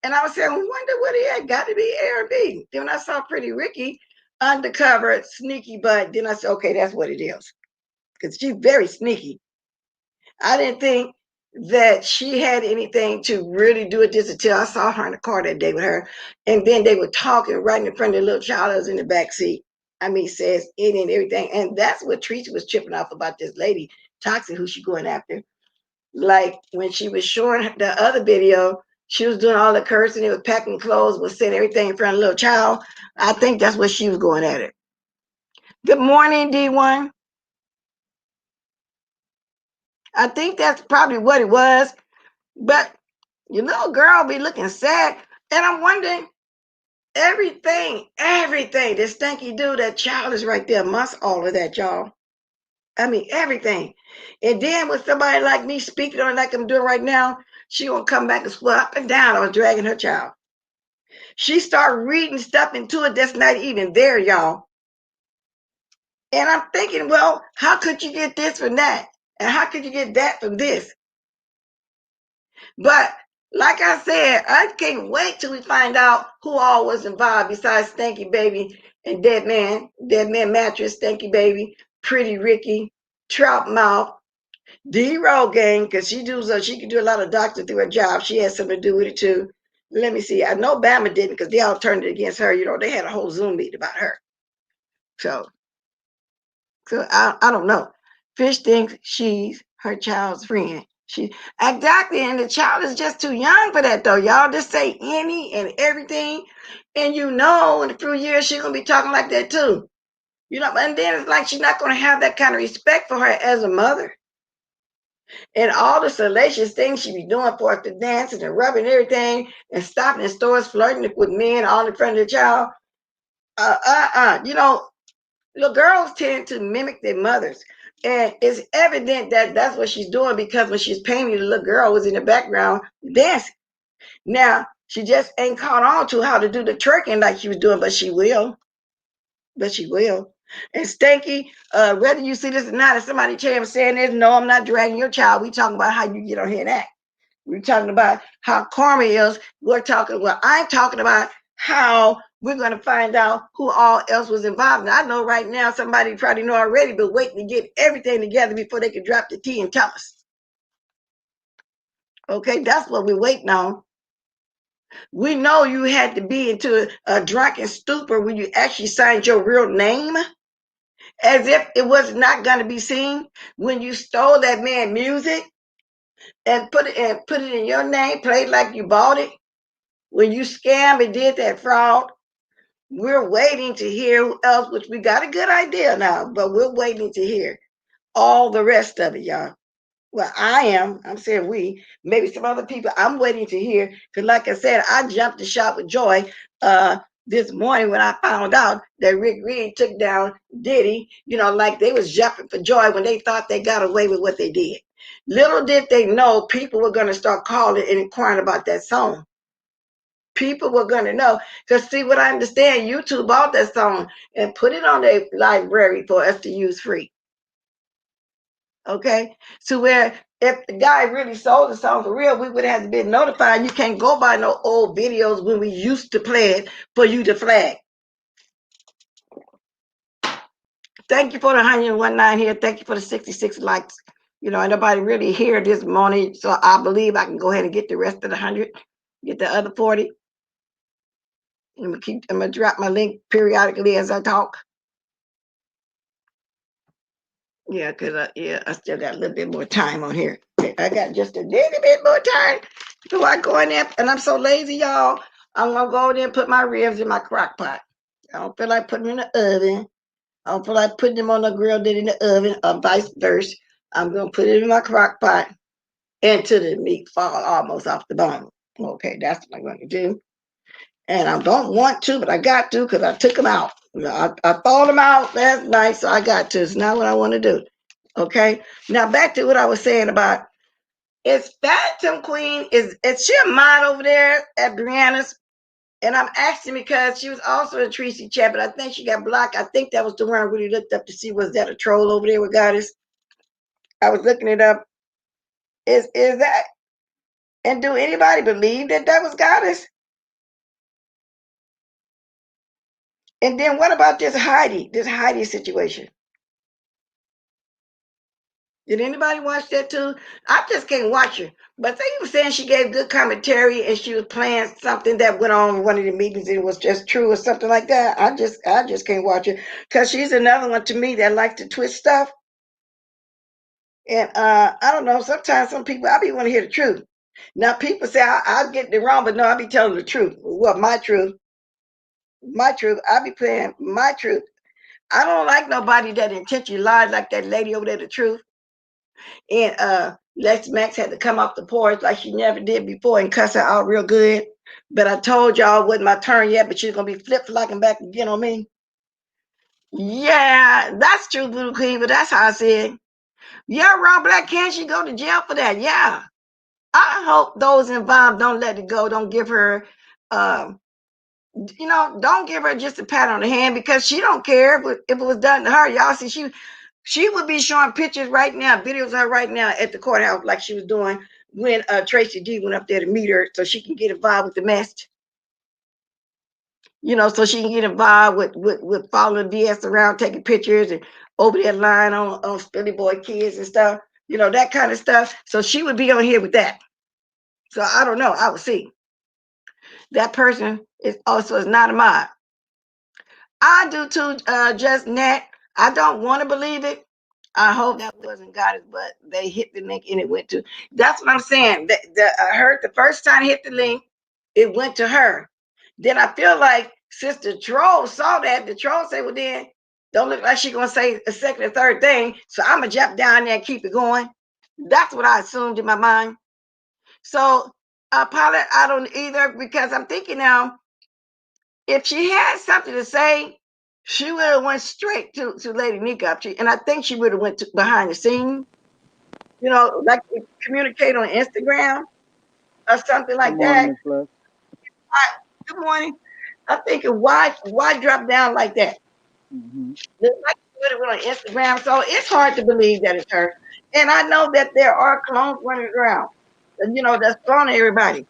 And I was saying, we wonder what he had, got to be Airbnb. Then when I saw Pretty Ricky undercover, sneaky butt, then I said, okay, that's what it is. Because she's very sneaky. I didn't think that she had anything to really do with this until I saw her in the car that day with her. And then they were talking right in front of the little child that was in the back seat. I mean, says it and everything. And that's what Teresa was tripping off about, this lady, Toxic, who she going after. Like when she was showing the other video, she was doing all the cursing, it was packing clothes, was saying everything in front of a little child. I think that's what she was going at it. Good morning, D1. I think that's probably what it was. But, girl be looking sad. And I'm wondering, everything that Stanky do, that child is right there amongst all of that, y'all. I mean, everything. And then with somebody like me speaking on it like I'm doing right now, she gonna come back and swear up and down I was dragging her child. She started reading stuff into it that's not even there, y'all. And I'm thinking, well, how could you get this from that? And how could you get that from this? But like I said, I can't wait till we find out who all was involved besides Stanky Baby and Dead Man Mattress, Stanky Baby, Pretty Ricky, Trout Mouth, D-Roll Gang, because she can do a lot of doctor through her job. She had something to do with it too. Let me see. I know Bama didn't, because they all turned it against her. They had a whole Zoom meeting about her. So I don't know. Fish thinks she's her child's friend. Exactly, and the child is just too young for that though. Y'all just say any and everything, and in a few years she's gonna be talking like that too. And then it's like she's not gonna have that kind of respect for her as a mother. And all the salacious things she be doing for us, the dancing and rubbing everything and stopping in stores, flirting with men all in front of the child. Little girls tend to mimic their mothers. And it's evident that that's what she's doing, because when she's painting, the little girl was in the background dancing. Now, she just ain't caught on to how to do the twerking like she was doing, but she will. And Stanky, whether you see this or not, if somebody saying this, no, I'm not dragging your child. We talking about how you get on here and act. We're talking about how karma is. I'm talking about how we're going to find out who all else was involved. And I know right now somebody probably know already, but waiting to get everything together before they can drop the T and tell us. Okay, that's what we're waiting on. We know you had to be into a drunken stupor when you actually signed your real name, as if it was not going to be seen when you stole that man's music. and put it in your name, play like you bought it. When you scam and did that fraud, we're waiting to hear who else, which we got a good idea now, but we're waiting to hear all the rest of it, y'all. Well, I'm saying we, maybe some other people, I'm waiting to hear. Because like I said, I jumped the shot with joy this morning when I found out that Rick Reed took down Diddy, like they was jumping for joy when they thought they got away with what they did. Little did they know people were going to start calling and inquiring about that song. People were going to know. Because see, what I understand, YouTube bought that song and put it on their library for us to use free. Okay, so where if the guy really sold the song for real, we would have been notified. You can't go by no old videos when we used to play it for you to flag. Thank you for the 119 here. Thank you for the 66 likes. Ain't nobody really here this morning, so I believe I can go ahead and get the rest of the 100, get the other 40. I'm gonna drop my link periodically as I talk. Yeah, because I still got a little bit more time on here. I got just a little bit more time. So I go in there, and I'm so lazy, y'all. I'm going to go in there and put my ribs in my crock pot. I don't feel like putting them in the oven. I don't feel like putting them on the grill, then in the oven, or vice versa. I'm going to put it in my crock pot until the meat fall almost off the bone. Okay, that's what I'm going to do. And I don't want to, but I got to because I took them out. I thawed them out last night, so I got to. It's not what I want to do. Okay. Now back to what I was saying about is Phantom Queen, is she a mod over there at Brianna's? And I'm asking because she was also a Tracy chat, but I think she got blocked. I think that was the one I really looked up to see, was that a troll over there with Goddess? I was looking it up. Is that, and do anybody believe that was Goddess? And then what about this Heidi situation? Did anybody watch that too? I just can't watch her. But they were saying she gave good commentary and she was playing something that went on in one of the meetings and it was just true or something like that. I just can't watch her because she's another one to me that likes to twist stuff. And I don't know. Sometimes some people, I be want to hear the truth. Now people say I'll get it wrong, but no, I be telling the truth. Well, my truth. I be playing my truth. I don't like nobody that intentionally lies like that lady over there, the truth. And Lex Max had to come off the porch like she never did before and cuss her out real good. But I told y'all it wasn't my turn yet, but she's gonna be flip-flopping back again on me. Yeah, that's true, Blue Queen, but that's how I said. Yeah, Rob Black, can she go to jail for that? Yeah. I hope those involved don't let it go. Don't give her don't give her just a pat on the hand because she don't care if it was done to her. Y'all see, she would be showing pictures right now, videos of her right now at the courthouse like she was doing when Tracy D went up there to meet her so she can get involved with the mess. So she can get involved with following BS around, taking pictures and over there lying on Philly Boy kids and stuff, that kind of stuff. So she would be on here with that. So I don't know. I would see. That person is not a mod. I do too, just net. I don't want to believe it. I hope that wasn't Goddess, but they hit the link and it went to. That's what I'm saying. I heard the first time I hit the link, it went to her. Then I feel like Sister Troll saw that. The Troll said, "Well, then don't look like she's gonna say a second or third thing." So I'm gonna jump down there and keep it going. That's what I assumed in my mind. So Paula, I don't either because I'm thinking now, if she had something to say, she would have went straight to Lady Nika, and I think she would have went behind the scene, like communicate on Instagram or something like that. Good morning. I'm thinking, why drop down like that? Mm-hmm. Like she would have went on Instagram, so it's hard to believe that it's her. And I know that there are clones running around, that's cloning everybody.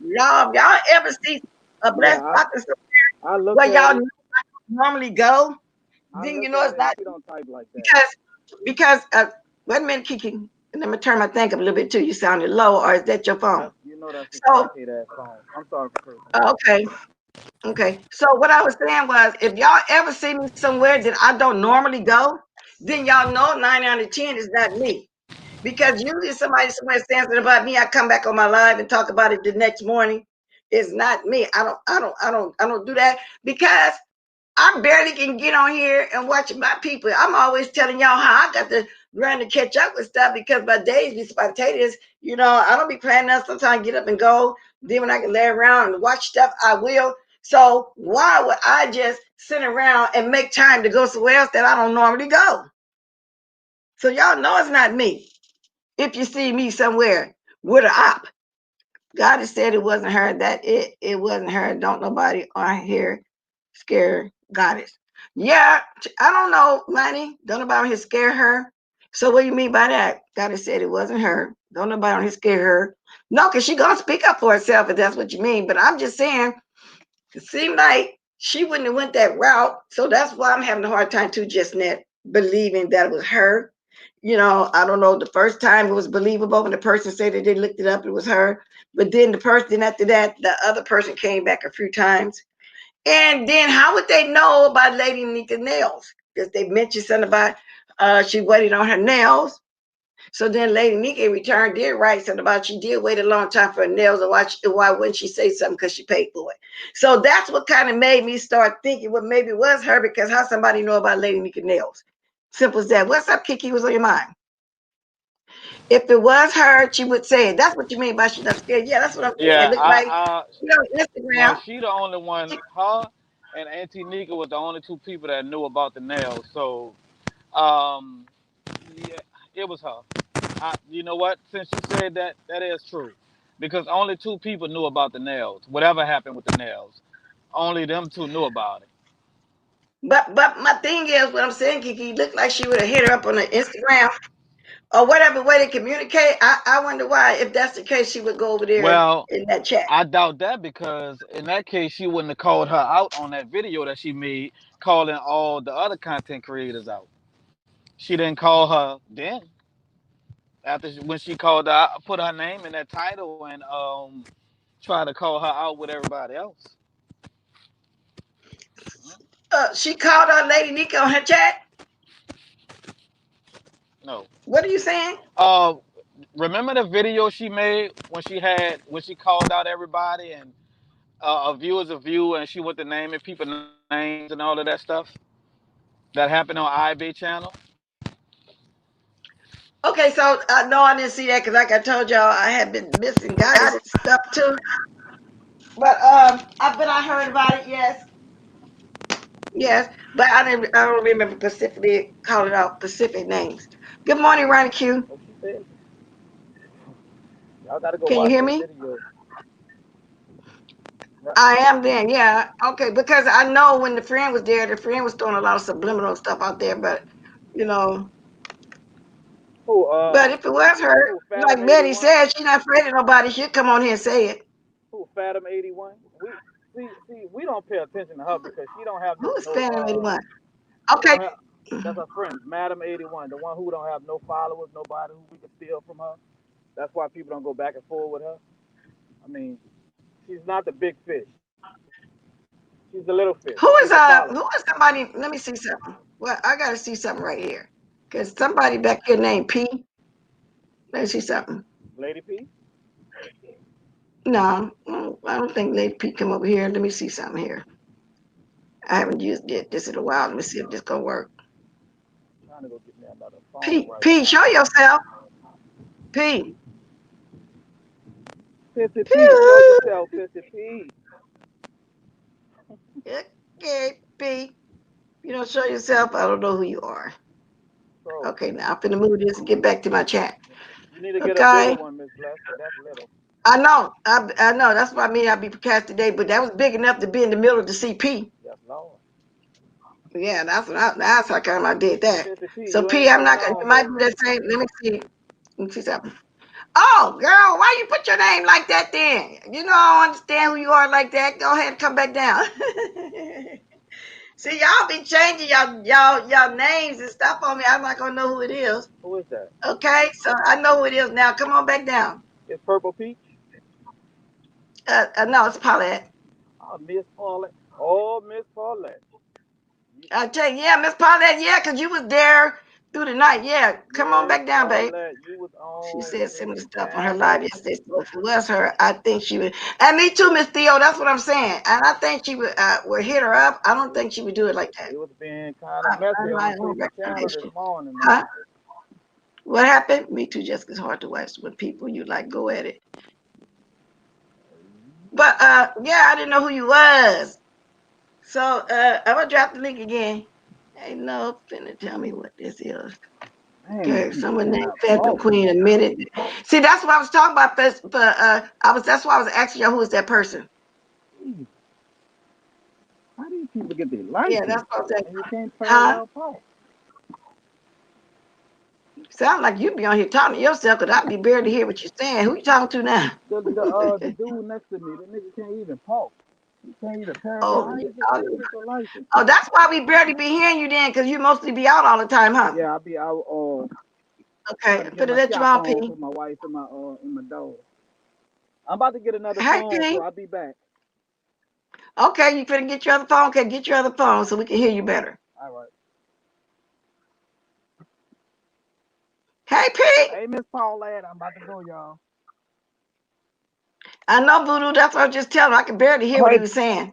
Y'all ever see a blessed pocket somewhere where y'all normally go? Then it's not. You don't type like that. Because wait a minute, Kiki. Let me turn my thing up a little bit too. You sounded low, or is that your phone? That's so. Phone. I'm sorry for Okay. So what I was saying was, if y'all ever see me somewhere that I don't normally go, then y'all know 9 out of 10 is not me. Because usually somebody somewhere says something about me, I come back on my live and talk about it the next morning. It's not me. I don't do that because I barely can get on here and watch my people. I'm always telling y'all how I got to run to catch up with stuff because my days be spontaneous. You know, I don't be planning that. Sometimes I get up and go. Then when I can lay around and watch stuff, I will. So why would I just sit around and make time to go somewhere else that I don't normally go? So y'all know it's not me. If you see me somewhere with an op, God has said it wasn't her. That it wasn't her. Don't nobody on here scare Goddess. Yeah, I don't know, money. Don't nobody on here scare her. So what do you mean by that? Goddess said it wasn't her. Don't nobody on here scare her. No, because she gonna speak up for herself if that's what you mean. But I'm just saying, it seemed like she wouldn't have went that route. So that's why I'm having a hard time too, just net believing that it was her. You know, I don't know. The first time it was believable when the person said that they looked it up, it was her. But then the person after that, the other person came back a few times. And then how would they know about Lady Nika's nails? Because they mentioned something about she waited on her nails. So then Lady Nika in return did write something about she did wait a long time for her nails, and why wouldn't she say something because she paid for it? So that's what kind of made me start thinking, well, maybe it was her, because how somebody know about Lady Nika nails? Simple as that. What's up, Kiki? What's on your mind? If it was her, she would say it. That's what you mean by she's not scared. Yeah, that's what I'm saying. It Yeah, looked like, you know, well, Instagram. she the only one. Her and Auntie Nika was the only two people that knew about the nails. So, um, yeah, it was her. You know what? Since you said that, that is true, because only two people knew about the nails. Whatever happened with the nails, only them two knew about it. But my thing is, what I'm saying, Kiki, looked like she would have hit her up on the Instagram or whatever way they communicate. I wonder why, if that's the case, she would go over there Well, in that chat. I doubt that, because in that case, she wouldn't have called her out on that video that she made, calling all the other content creators out. She didn't call her then. When she called her, put her name in that title and try to call her out with everybody else. She called out Lady Nika on her chat. No. What are you saying? Uh, Remember the video she made when she called out everybody, and a view is a view, and she went to naming people names and all of that stuff that happened on IB channel. Okay, so no, I didn't see that because, like I told y'all, I had been missing goddess stuff too. But I heard about it. Yes, yes, but I didn't. I don't remember specifically calling out specific names. Good morning, Ronnie Q. What she said? Y'all got to go Can you watch hear that me? video. Right. I am then, yeah. Okay, because I know when the friend was there, the friend was throwing a lot of subliminal stuff out there, but you know, Who but if it was her, who like Fathom Betty 81? said, she's not afraid of nobody. She'll come on here and say it. Who Fathom 81? We we don't pay attention to her because she don't have Who is no Phantom 81? she Okay. don't have. That's her friend, Madam 81, the one who don't have no followers, nobody who we can steal from her. That's why people don't go back and forth with her. I mean, she's not the big fish. She's the little fish. She's a Who follower. is somebody? Let me see something. Well, I gotta see something right here. Cause somebody back here named P. Let me see something. Lady P. No, I don't think Lady P come over here. Let me see something here. I haven't used it this in a while. Let me see if this gonna work. I'm trying to go get me another phone P, right P, now. show yourself. P. Pissy P, show Pew. yourself, Pissy P. Okay, P. You don't show yourself, I don't know who you are. So Okay, now I'm finna move this and get back to my chat. you need to get a bigger Okay. one, Miss Bless, because that's little. I know. I know. That's what I mean. I'll be procrastinating, but that was big enough to be in the middle of the CP. Yes, Lord. Yeah, that's how come I did that. Pissy P, So you P, ain't I'm too not gonna. long, You might baby. do that same. Let me see. Let me see something. Oh, girl, why you put your name like that then? You know I don't understand who you are like that. Go ahead and come back down. See, y'all be changing y'all names and stuff on me. I'm not gonna know who it is. Who is that? Okay, so I know who it is now. Come on back down. It's Purple Peach. No, it's Paulette. Oh, Miss Paulette. Oh, Miss Paulette. I tell you, yeah, Miss Paulette, yeah, because you was there through the night. Yeah, come on Yes, back down, babe. you was She on said in similar the stuff on her live channel. yesterday. So if it was her, I think she would. And me too, Miss Theo. That's what I'm saying. And I think she would hit her up. I don't think she would do it like that. She was being kind of messy My on own Truth channel this recommendation. morning, Huh? man. What happened? Me too, Jessica. It's hard to watch when people you like go at it. But yeah, I didn't know who you was. So I'm gonna drop the link again. Ain't no finna tell me what this is. Man, these Okay, people someone named cannot Phantom talk. Queen admitted. See, that's what I was talking about. But that's why I was asking y'all who is that person. Jeez, how these people get their Yeah, license that's what I was saying. and you can't Huh? parallel park? Sound like you be on here talking to yourself, cause I be barely hear what you're saying. Who you talking to now? The dude next to me, the nigga can't even talk. He can't even parallel. Oh, How you how you talking? get your license? Oh, that's why we barely be hearing you then, cause you mostly be out all the time, huh? Yeah, I'll be out. Okay, Trying to I'm get finna my let you shop on, on P. for my wife and my daughter. I'm about to get another Hey, phone, so P. I'll be back. Okay, you finna get your other phone. Okay, get your other phone so we can hear you better. All right. Hey, P. Hey, Miss Paulette, I'm about to go, y'all. I know, Voodoo. That's what I was just telling him. I could barely hear what he Hey, was saying.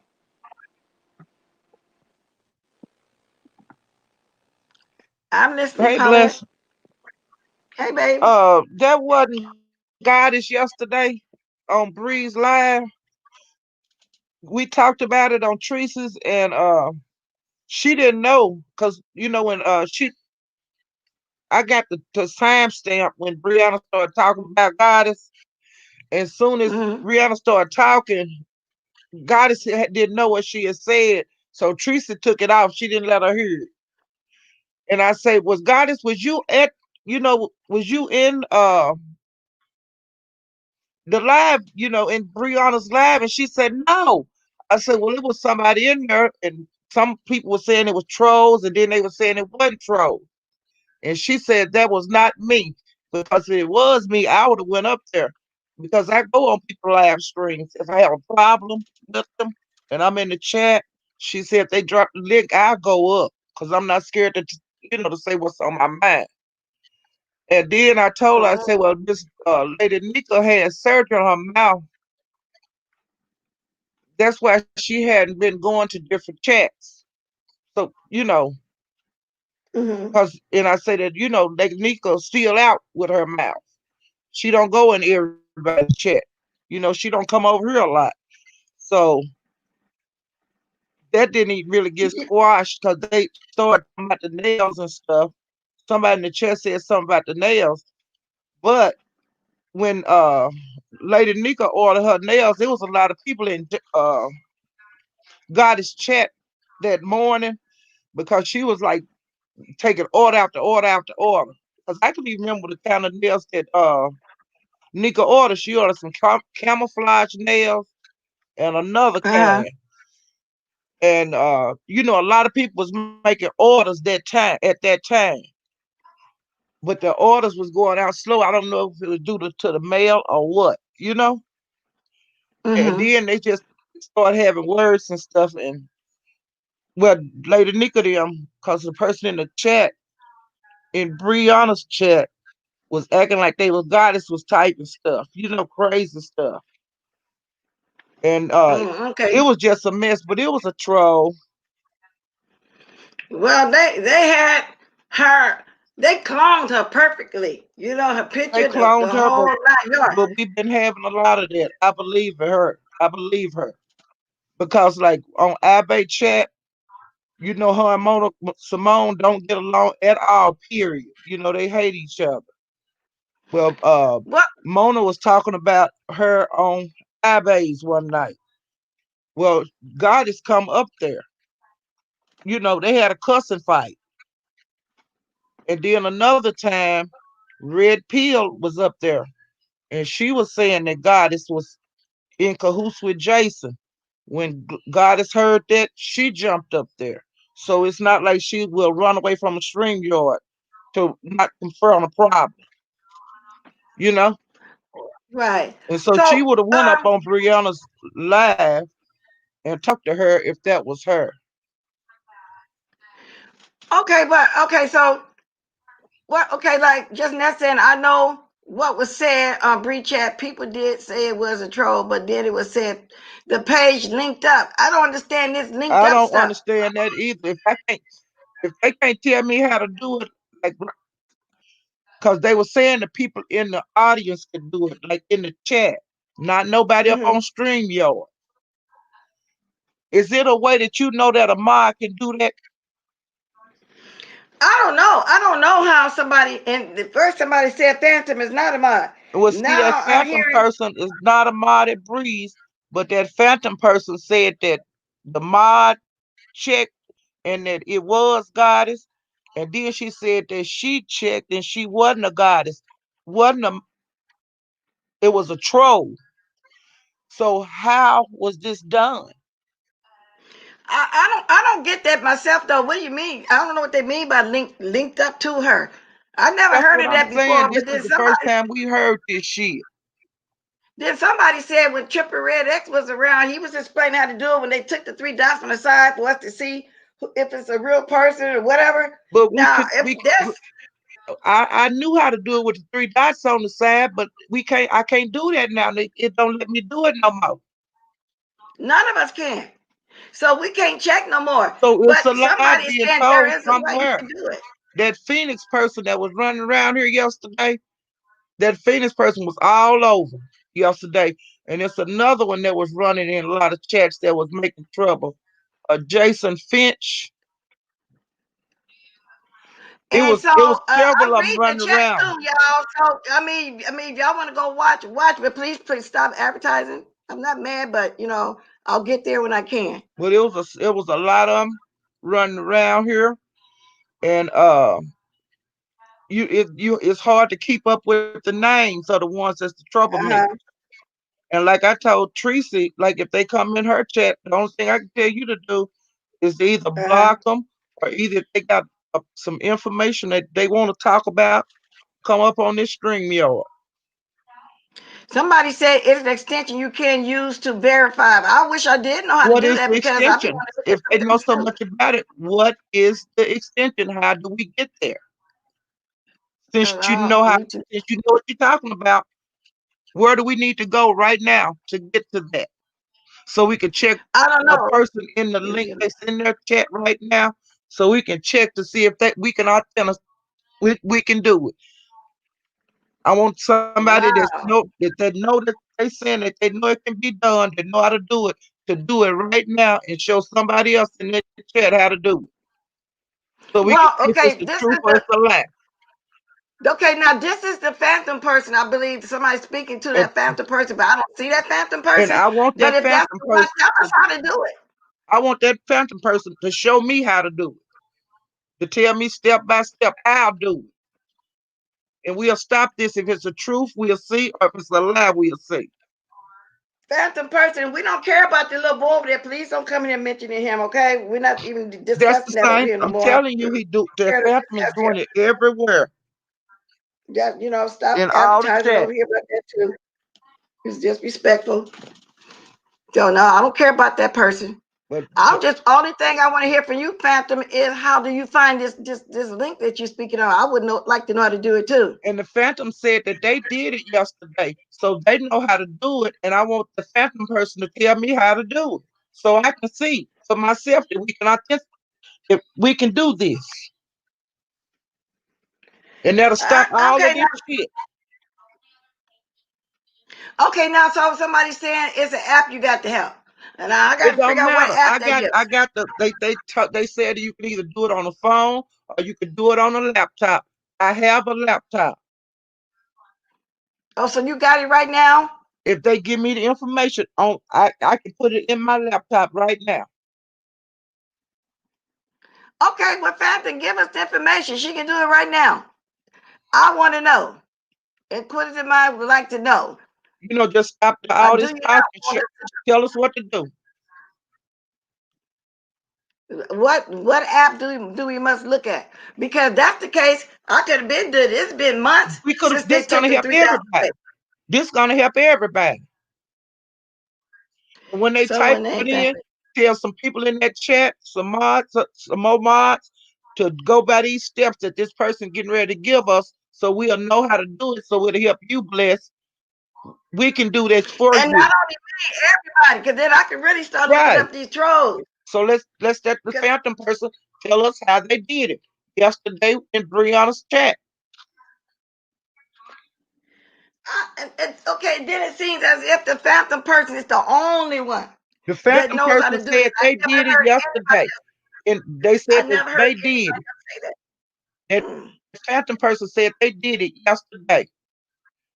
I'm listening, hey, Paulette. bless. Hey, baby. That wasn't Goddess yesterday on Breeze Live. We talked about it on Teresa's, and she didn't know because when I got the timestamp when Brianna started talking about Goddess. As soon as Mm-hmm. Brianna started talking, Goddess didn't know what she had said, so Teresa took it off. She didn't let her hear it. And I say, "Was Goddess? Was you at? Was you in the live? In Brianna's live?" And she said, "No." I said, "Well, it was somebody in there, and some people were saying it was trolls, and then they were saying it wasn't trolls." And she said that was not me, because if it was me, I would have went up there, because I go on people live streams if I have a problem with them and I'm in the chat. She said if they drop the link, I'll go up because I'm not scared to say what's on my mind. And then I told her, I said, well, this lady Nika had surgery on her mouth. That's why she hadn't been going to different chats. So, Mm-hmm. and I said that, Lady Nika's still out with her mouth. She don't go in everybody's chat. She don't come over here a lot. So that didn't even really get squashed because they started talking about the nails and stuff. Somebody in the chat said something about the nails. But when Lady Nika ordered her nails, there was a lot of people in Goddess chat that morning because she was like taking order after order after order. Because I can even remember the kind of nails that Nika ordered. She ordered some camouflage nails and another Uh-huh. kind. And a lot of people was making orders at that time, but the orders was going out slow. I don't know if it was due to the mail or what. And Mm-hmm. then they just started having words and stuff. And well, later Nika them, because the person in the chat, in Brianna's chat, was acting like they was Goddess was typing stuff, crazy stuff. And Okay. it was just a mess, but it was a troll. Well, they had her. They cloned her perfectly. You know, her They picture, the cloned her, whole but 9 yards. we've been having a lot of that. I believe in her. I believe her because, like on Abe chat, her and Mona Simone don't get along at all. Period. They hate each other. Well, What? Mona was talking about her on Abe's one night. Well, God has come up there. They had a cussing fight, and then another time, Red Pill was up there, and she was saying that Goddess was in cahoots with Jason. When Goddess heard that, she jumped up there. So it's not like she will run away from a stream yard to not confront a problem, you know? Right. And so she So, would have went up on Brianna's live and talked to her if that was her. okay, but okay, so What? Okay, like just not saying. I know what was said on Bree Chat. People did say it was a troll, but then it was said the page linked up. I don't understand this linked I up don't stuff. understand that either. If they can't tell me how to do it, like, because they were saying the people in the audience could do it, like in the chat, not nobody up Hmm. on StreamYard. Is it a way that you know that a mod can do that? I don't know. I don't know how somebody. And the first somebody said Phantom is not a mod. Well, see, that Now I'm phantom hearing. person is not a mod at Breeze, but that phantom person said that the mod checked and that it was goddess. And then she said that she checked and she wasn't a goddess. Wasn't a It was a troll. So how was this done? I don't get that myself though. What do you mean? I don't know what they mean by linked up to her. I never That's heard what of I'm that saying. before. This But is the first time we heard this shit. then somebody said when Triple Red X was around, he was explaining how to do it when they took the three dots on the side for us to see if it's a real person or whatever. But Now, if we that's I knew how to do it with the three dots on the side, but I can't do that now. It don't let me do it no more. none of us can, so we can't check no more. So it's a But lie somebody is being saying there told is a way you somewhere. can do it. That Phoenix person that was running around here yesterday, that Phoenix person was all over yesterday. And it's another one that was running in a lot of chats that was making trouble. Jason Finch. And so It was several I'm of them reading the running chat around. too, y'all. So I mean, if y'all want to go watch, but please stop advertising. I'm not mad, but I'll get there when I can. But it was a lot of them running around here. And it's hard to keep up with the names of the ones that's the troublemakers. Uh-huh. And like I told Tracy, like if they come in her chat, the only thing I can tell you to do is to either Uh-huh. block them or either if they got some information that they want to talk about, come up on this stream yard. Somebody said it's an extension you can use to verify. I wish I did know how to What do is that the because I be extension? wanting to look at If some they know things so too. much about it, what is the extension? How do we get there? Me too. Since you know what you're talking about, where do we need to go right now to get to that? So we can check I don't a know. person in the Is link it- that's in their chat right now, so we can check to see if that we can authentic we can do it. I want somebody Wow. that know that they saying that they know it can be done, they know how to do it, to do it right now and show somebody else in the chat how to do it. So we can Well, see if it's okay. the This truth is or it's a lie. okay. Now this is the phantom person. I believe somebody's speaking to And that phantom person, but I don't see that phantom and person. I want But that if that's phantom the one, person tell us how to do it. I want that phantom person to show me how to do it, to tell me step by step how to do it. And we'll stop this. If it's a truth, we'll see, or if it's a lie, we'll see. Phantom person, we don't care about the little boy over there. Please don't come in here mentioning him, okay? We're not even That's the discussing that over same. here no I'm more. I'm telling you, the scared to phantom is discuss him. doing it everywhere Yeah, stop in all the advertising chat. over here about that too. It's disrespectful. So no, I don't care about that person. But I'm just only thing I want to hear from you, Phantom, is how do you find this link that you're speaking on? I would like to know how to do it too. and the phantom said that they did it yesterday, so they know how to do it. And I want the phantom person to tell me how to do it, so I can see for myself that if we can do this, and that'll stop all of Okay, this shit. okay. Now, so somebody's saying it's an app you got to help, and I got It to figure don't out what matter. app that is. I got they said you can either do it on a phone or you can do it on a laptop. I have a laptop. Oh, so you got it right now? If they give me the information on, I can put it in my laptop right now. Okay, well, Phantom, give us the information. She can do it right now. I want to know. And put it in my would like to know. Just stop Or all do this you not talking. want Tell us what to do. what app do we must look at? Because that's the case, I could have been doing it. It's been months We could have. since they This took gonna the help 3,000 everybody. away. This gonna help everybody. And when they So type when it anything, in, tell some people in that chat, some more mods, to go by these steps that this person getting ready to give us, so we'll know how to do it. So it'll help you bless. We can do this for And you. not only me, everybody, because then I can really start looking Right. up these trolls. So let's let the 'Cause phantom person tell us how they did it yesterday in Brianna's chat. okay, then it seems as if the phantom person is the only one The that phantom knows how to person do said this. I they never did it heard yesterday, and they I said that never heard they did anybody it. else say that. That Hmm. the phantom person said they did it yesterday.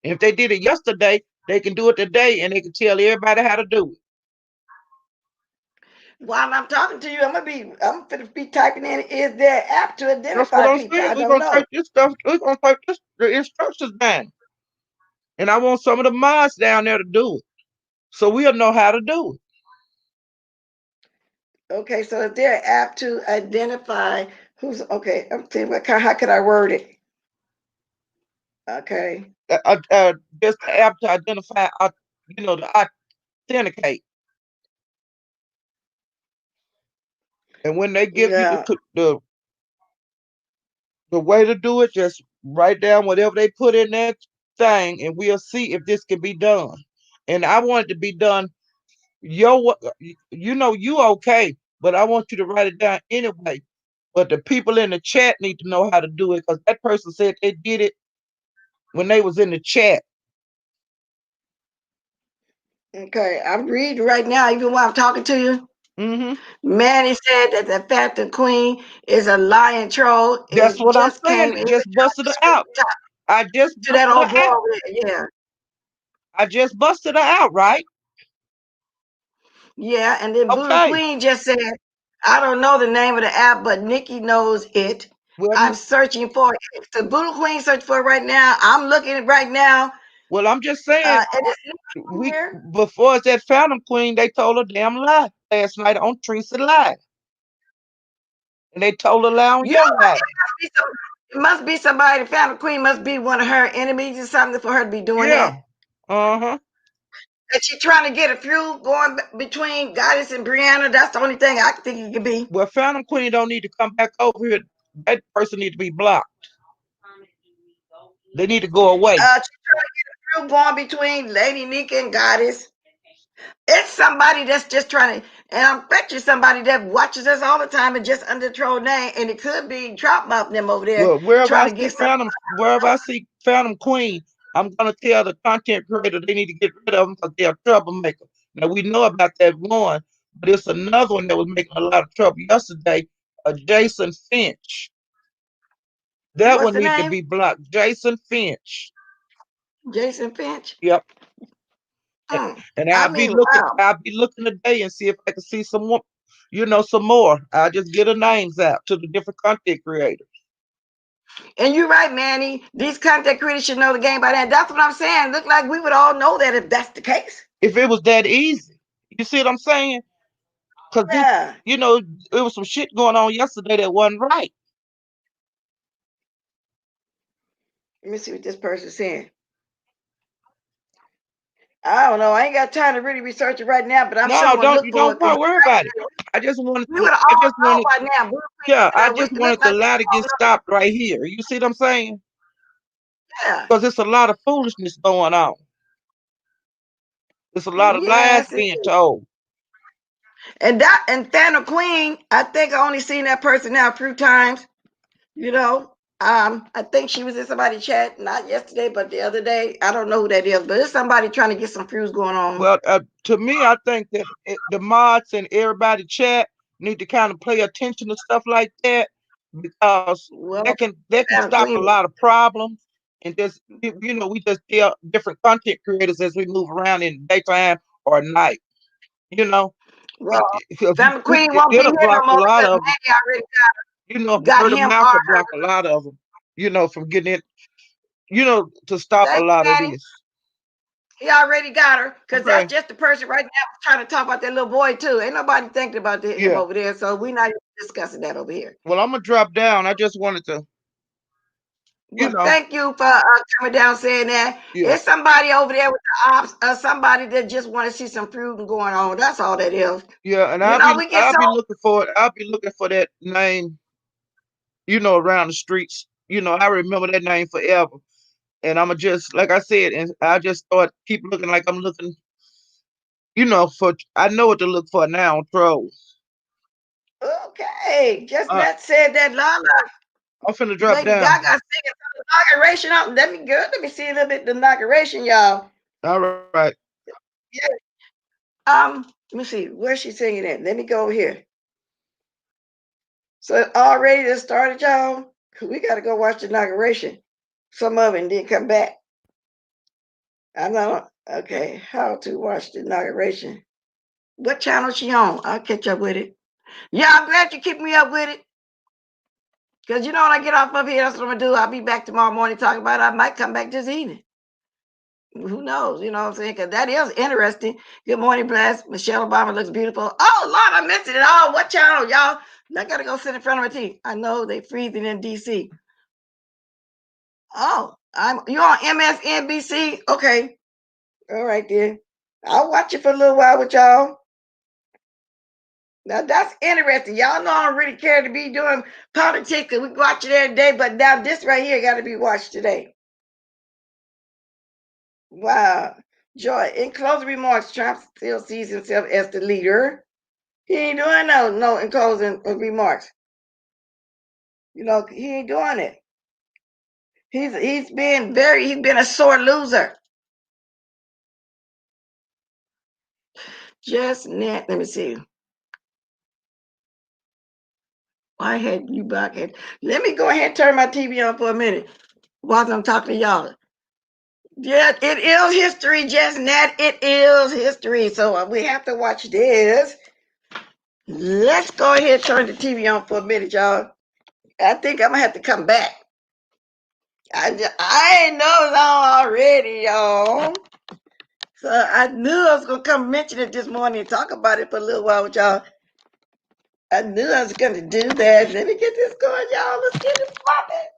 And if they did it yesterday, they can do it today, and they can tell everybody how to do it. While I'm talking to you, I'm gonna be typing in, is there an app to That's what identify I'm people? saying. I We're don't gonna know. take this stuff. We're gonna take the instructions down, and I want some of the mods down there to do it, so we'll know how to do it. Okay, so is there an app to identify who's okay? I'm thinking, how could I word it? Okay. Just the app to identify, to authenticate. And when they give you Yeah. the way to do it, just write down whatever they put in that thing, and we'll see if this can be done. And I want it to be done. You okay, but I want you to write it down anyway. But the people in the chat need to know how to do it, because that person said they did it when they was in the chat. Okay. I'm reading right now, even while I'm talking to you. Hmm. Manny said that the Phantom Queen is a lion troll. That's It what I'm just saying. came It in just busted her out. I just to that busted old boy her out. over there. Yeah. I just busted her out, right? Yeah. And then Voodoo Okay. Queen just said, I don't know the name of the app, but Nikki knows it. Well, I'm searching for it. The Voodoo Queen search for it right now. I'm looking right now. I'm just saying. And it's We here. Before that Phantom Queen, they told a damn lie last night on Teresa Live, and they told a lie on You know your what? live. It must be somebody. The Phantom Queen must be one of her enemies or something for her to be doing Yeah. that. Uh-huh. And she trying to get a feud going between Goddess and Brianna. That's the only thing I think it could be. Well, Phantom Queen don't need to come back over here. That person need to be blocked. They need to go away. She trying to get a feud going between Lady Nika and Goddess. It's somebody that's just trying to, and I bet you somebody that watches us all the time and just under the troll name, and it could be Trout Mouth them over there Well, wherever trying I to see get something. Phantom Queen, I'm gonna tell the content creator they need to get rid of them because they're a troublemaker. Now we know about that one, but it's another one that was making a lot of trouble yesterday. Jason Finch. That What's one the need to name? be blocked. Jason Finch. Jason Finch. Yep. And I mean, wow. I'll be looking today and see if I can see some more, some more. I'll just get the names out to the different content creators. And you're right, Manny. These content creators should know the game by then. That's what I'm saying. Look like we would all know that if that's the case. If it was that easy. You see what I'm saying? Because Yeah. it was some shit going on yesterday that wasn't right. Let me see what this person's saying. I don't know. I ain't got time to really research it right now, but I'm sure No, gonna look you for don't it because worry about it. I just wanted we would all know by now. I just Look wanted the like lie to get stopped right here. You see what I'm saying? yeah. Because it's a lot of foolishness going on. It's a lot of lies Yes, it being is. told. And Thana Queen, I think I only seen that person now a few times. I think she was in somebody's chat, not yesterday, but the other day. I don't know who that is, but it's somebody trying to get some fuse going on. Well, to me, I think that the mods and everybody chat need to kind of pay attention to stuff like that, because Well, that can Thana stop a Queen, lot of problems. And just we just tell different content creators as we move around in daytime or night. You know, well, because Thana Queen won't be it'll here no block a more lot because of them. Maggie already got Word of him mouth on will her. block a lot of them. From getting it. To stop a Thank lot you, of Manny. this. He already got her because Okay. that's just the person right now trying to talk about that little boy too. Ain't nobody thinking about him over there, so we're not even discussing that over here. Well, I'm gonna drop down. I just wanted to. Well, thank you for coming down saying that. Yeah. It's somebody over there with the ops, somebody that just want to see some fruit going on. That's all that is. Yeah, and we get I'll so be looking for it. I'll be looking for that name around the streets. I remember that name forever. And I'ma just, like I said, and I just thought keep looking like I'm looking, for I know what to look for now, trolls. Okay, just Uh, not said that Lala. I'm finna drop Lady down. Gaga singing the inauguration. Let me go. Let me see a little bit of the inauguration, y'all. All right. Yeah. Let me see. Where's she singing at? Let me go over here. So already that started, y'all. We got to go watch the inauguration. Some of it and then come back. I know. Okay, how to watch the inauguration. What channel she on? I'll catch up with it. Yeah, I'm glad you keep me up with it. Because when I get off of here, that's what I'm going to do. I'll be back tomorrow morning talking about it. I might come back this evening. Who knows? You know what I'm saying? Because that is interesting. Good morning, Bless. Michelle Obama looks beautiful. Oh, Lord, I missed it all. What channel, y'all? I got to go sit in front of my TV. I know they freezing in D.C. Oh, you on MSNBC? Okay. All right, then. I'll watch it for a little while with y'all. Now, that's interesting. Y'all know I don't really care to be doing politics because we watch it every day, but now this right here got to be watched today. Wow. Joy. In closing remarks, Trump still sees himself as the leader. He ain't doing no in closing remarks. He ain't doing it. He's been a sore loser. Just net. Let me see. I had you back. Let me go ahead and turn my TV on for a minute while I'm talking to y'all. Yeah, it is history, just net. It is history. So we have to watch this. Let's go ahead and turn the TV on for a minute, y'all. I think I'm gonna have to come back. I know it's on already, y'all. So I knew I was gonna come mention it this morning and talk about it for a little while with y'all. I knew I was gonna do that. Let me get this going, y'all. Let's get it popping.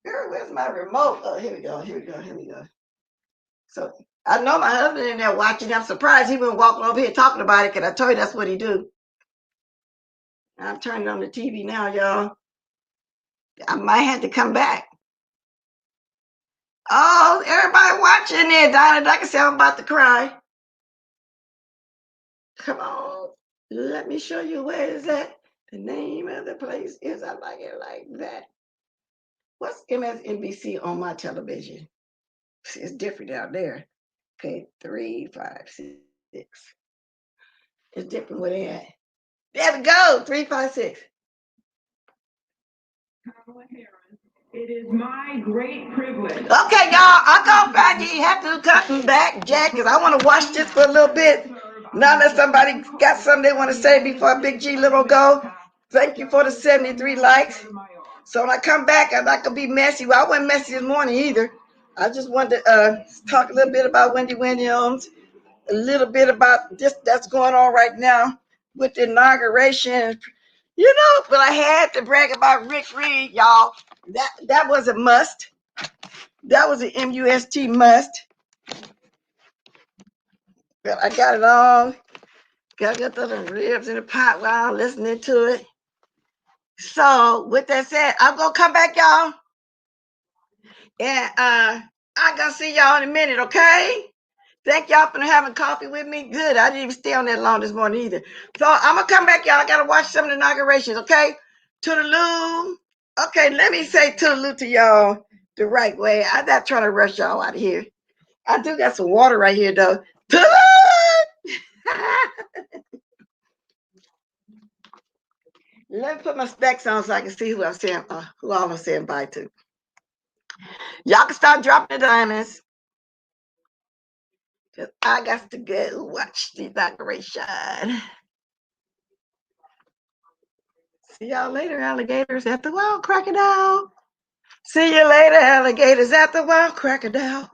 Girl, where's my remote? Oh, here we go. Here we go. Here we go. So I know my husband in there watching. I'm surprised he wouldn't walk over here talking about it because I told you that's what he do. I'm turning on the TV now, y'all. I might have to come back. Oh, everybody watching it. Donna, I can say I'm about to cry. Come on. Let me show you where is that. The name of the place is, I like it like that. What's MSNBC on my television? See, it's different out there. Okay, 3, 5, 6. It's different where they at. There we go, 3, 5, 6. It is my great privilege. Okay, y'all, I'll go back. You have to come back, Jack, because I want to watch this for a little bit. Now that somebody got something they want to say before Big G Little go. Thank you for the 73 likes. So when I come back, I'm not going to be messy. Well, I wasn't messy this morning either. I just wanted to talk a little bit about Wendy Williams, a little bit about this that's going on right now with the inauguration. But I had to brag about Rick Reed, y'all. That was a must. That was an MUST must. But I got it all. Got the ribs in the pot while I'm listening to it. So with that said, I'm gonna come back, y'all. And I'm gonna see y'all in a minute, okay? Thank y'all for having coffee with me. Good. I didn't even stay on that long this morning either. So I'm gonna come back, y'all. I gotta watch some of the inaugurations, okay? Toodaloo. Okay, let me say toodaloo to y'all the right way. I'm not trying to rush y'all out of here. I do got some water right here, though. Let me put my specs on so I can see who I'm saying, who I'm saying bye to. Y'all can start dropping the diamonds. Cause I got to go watch the inauguration. See y'all later, alligators at the wild crocodile. See you later, alligators at the wild crocodile.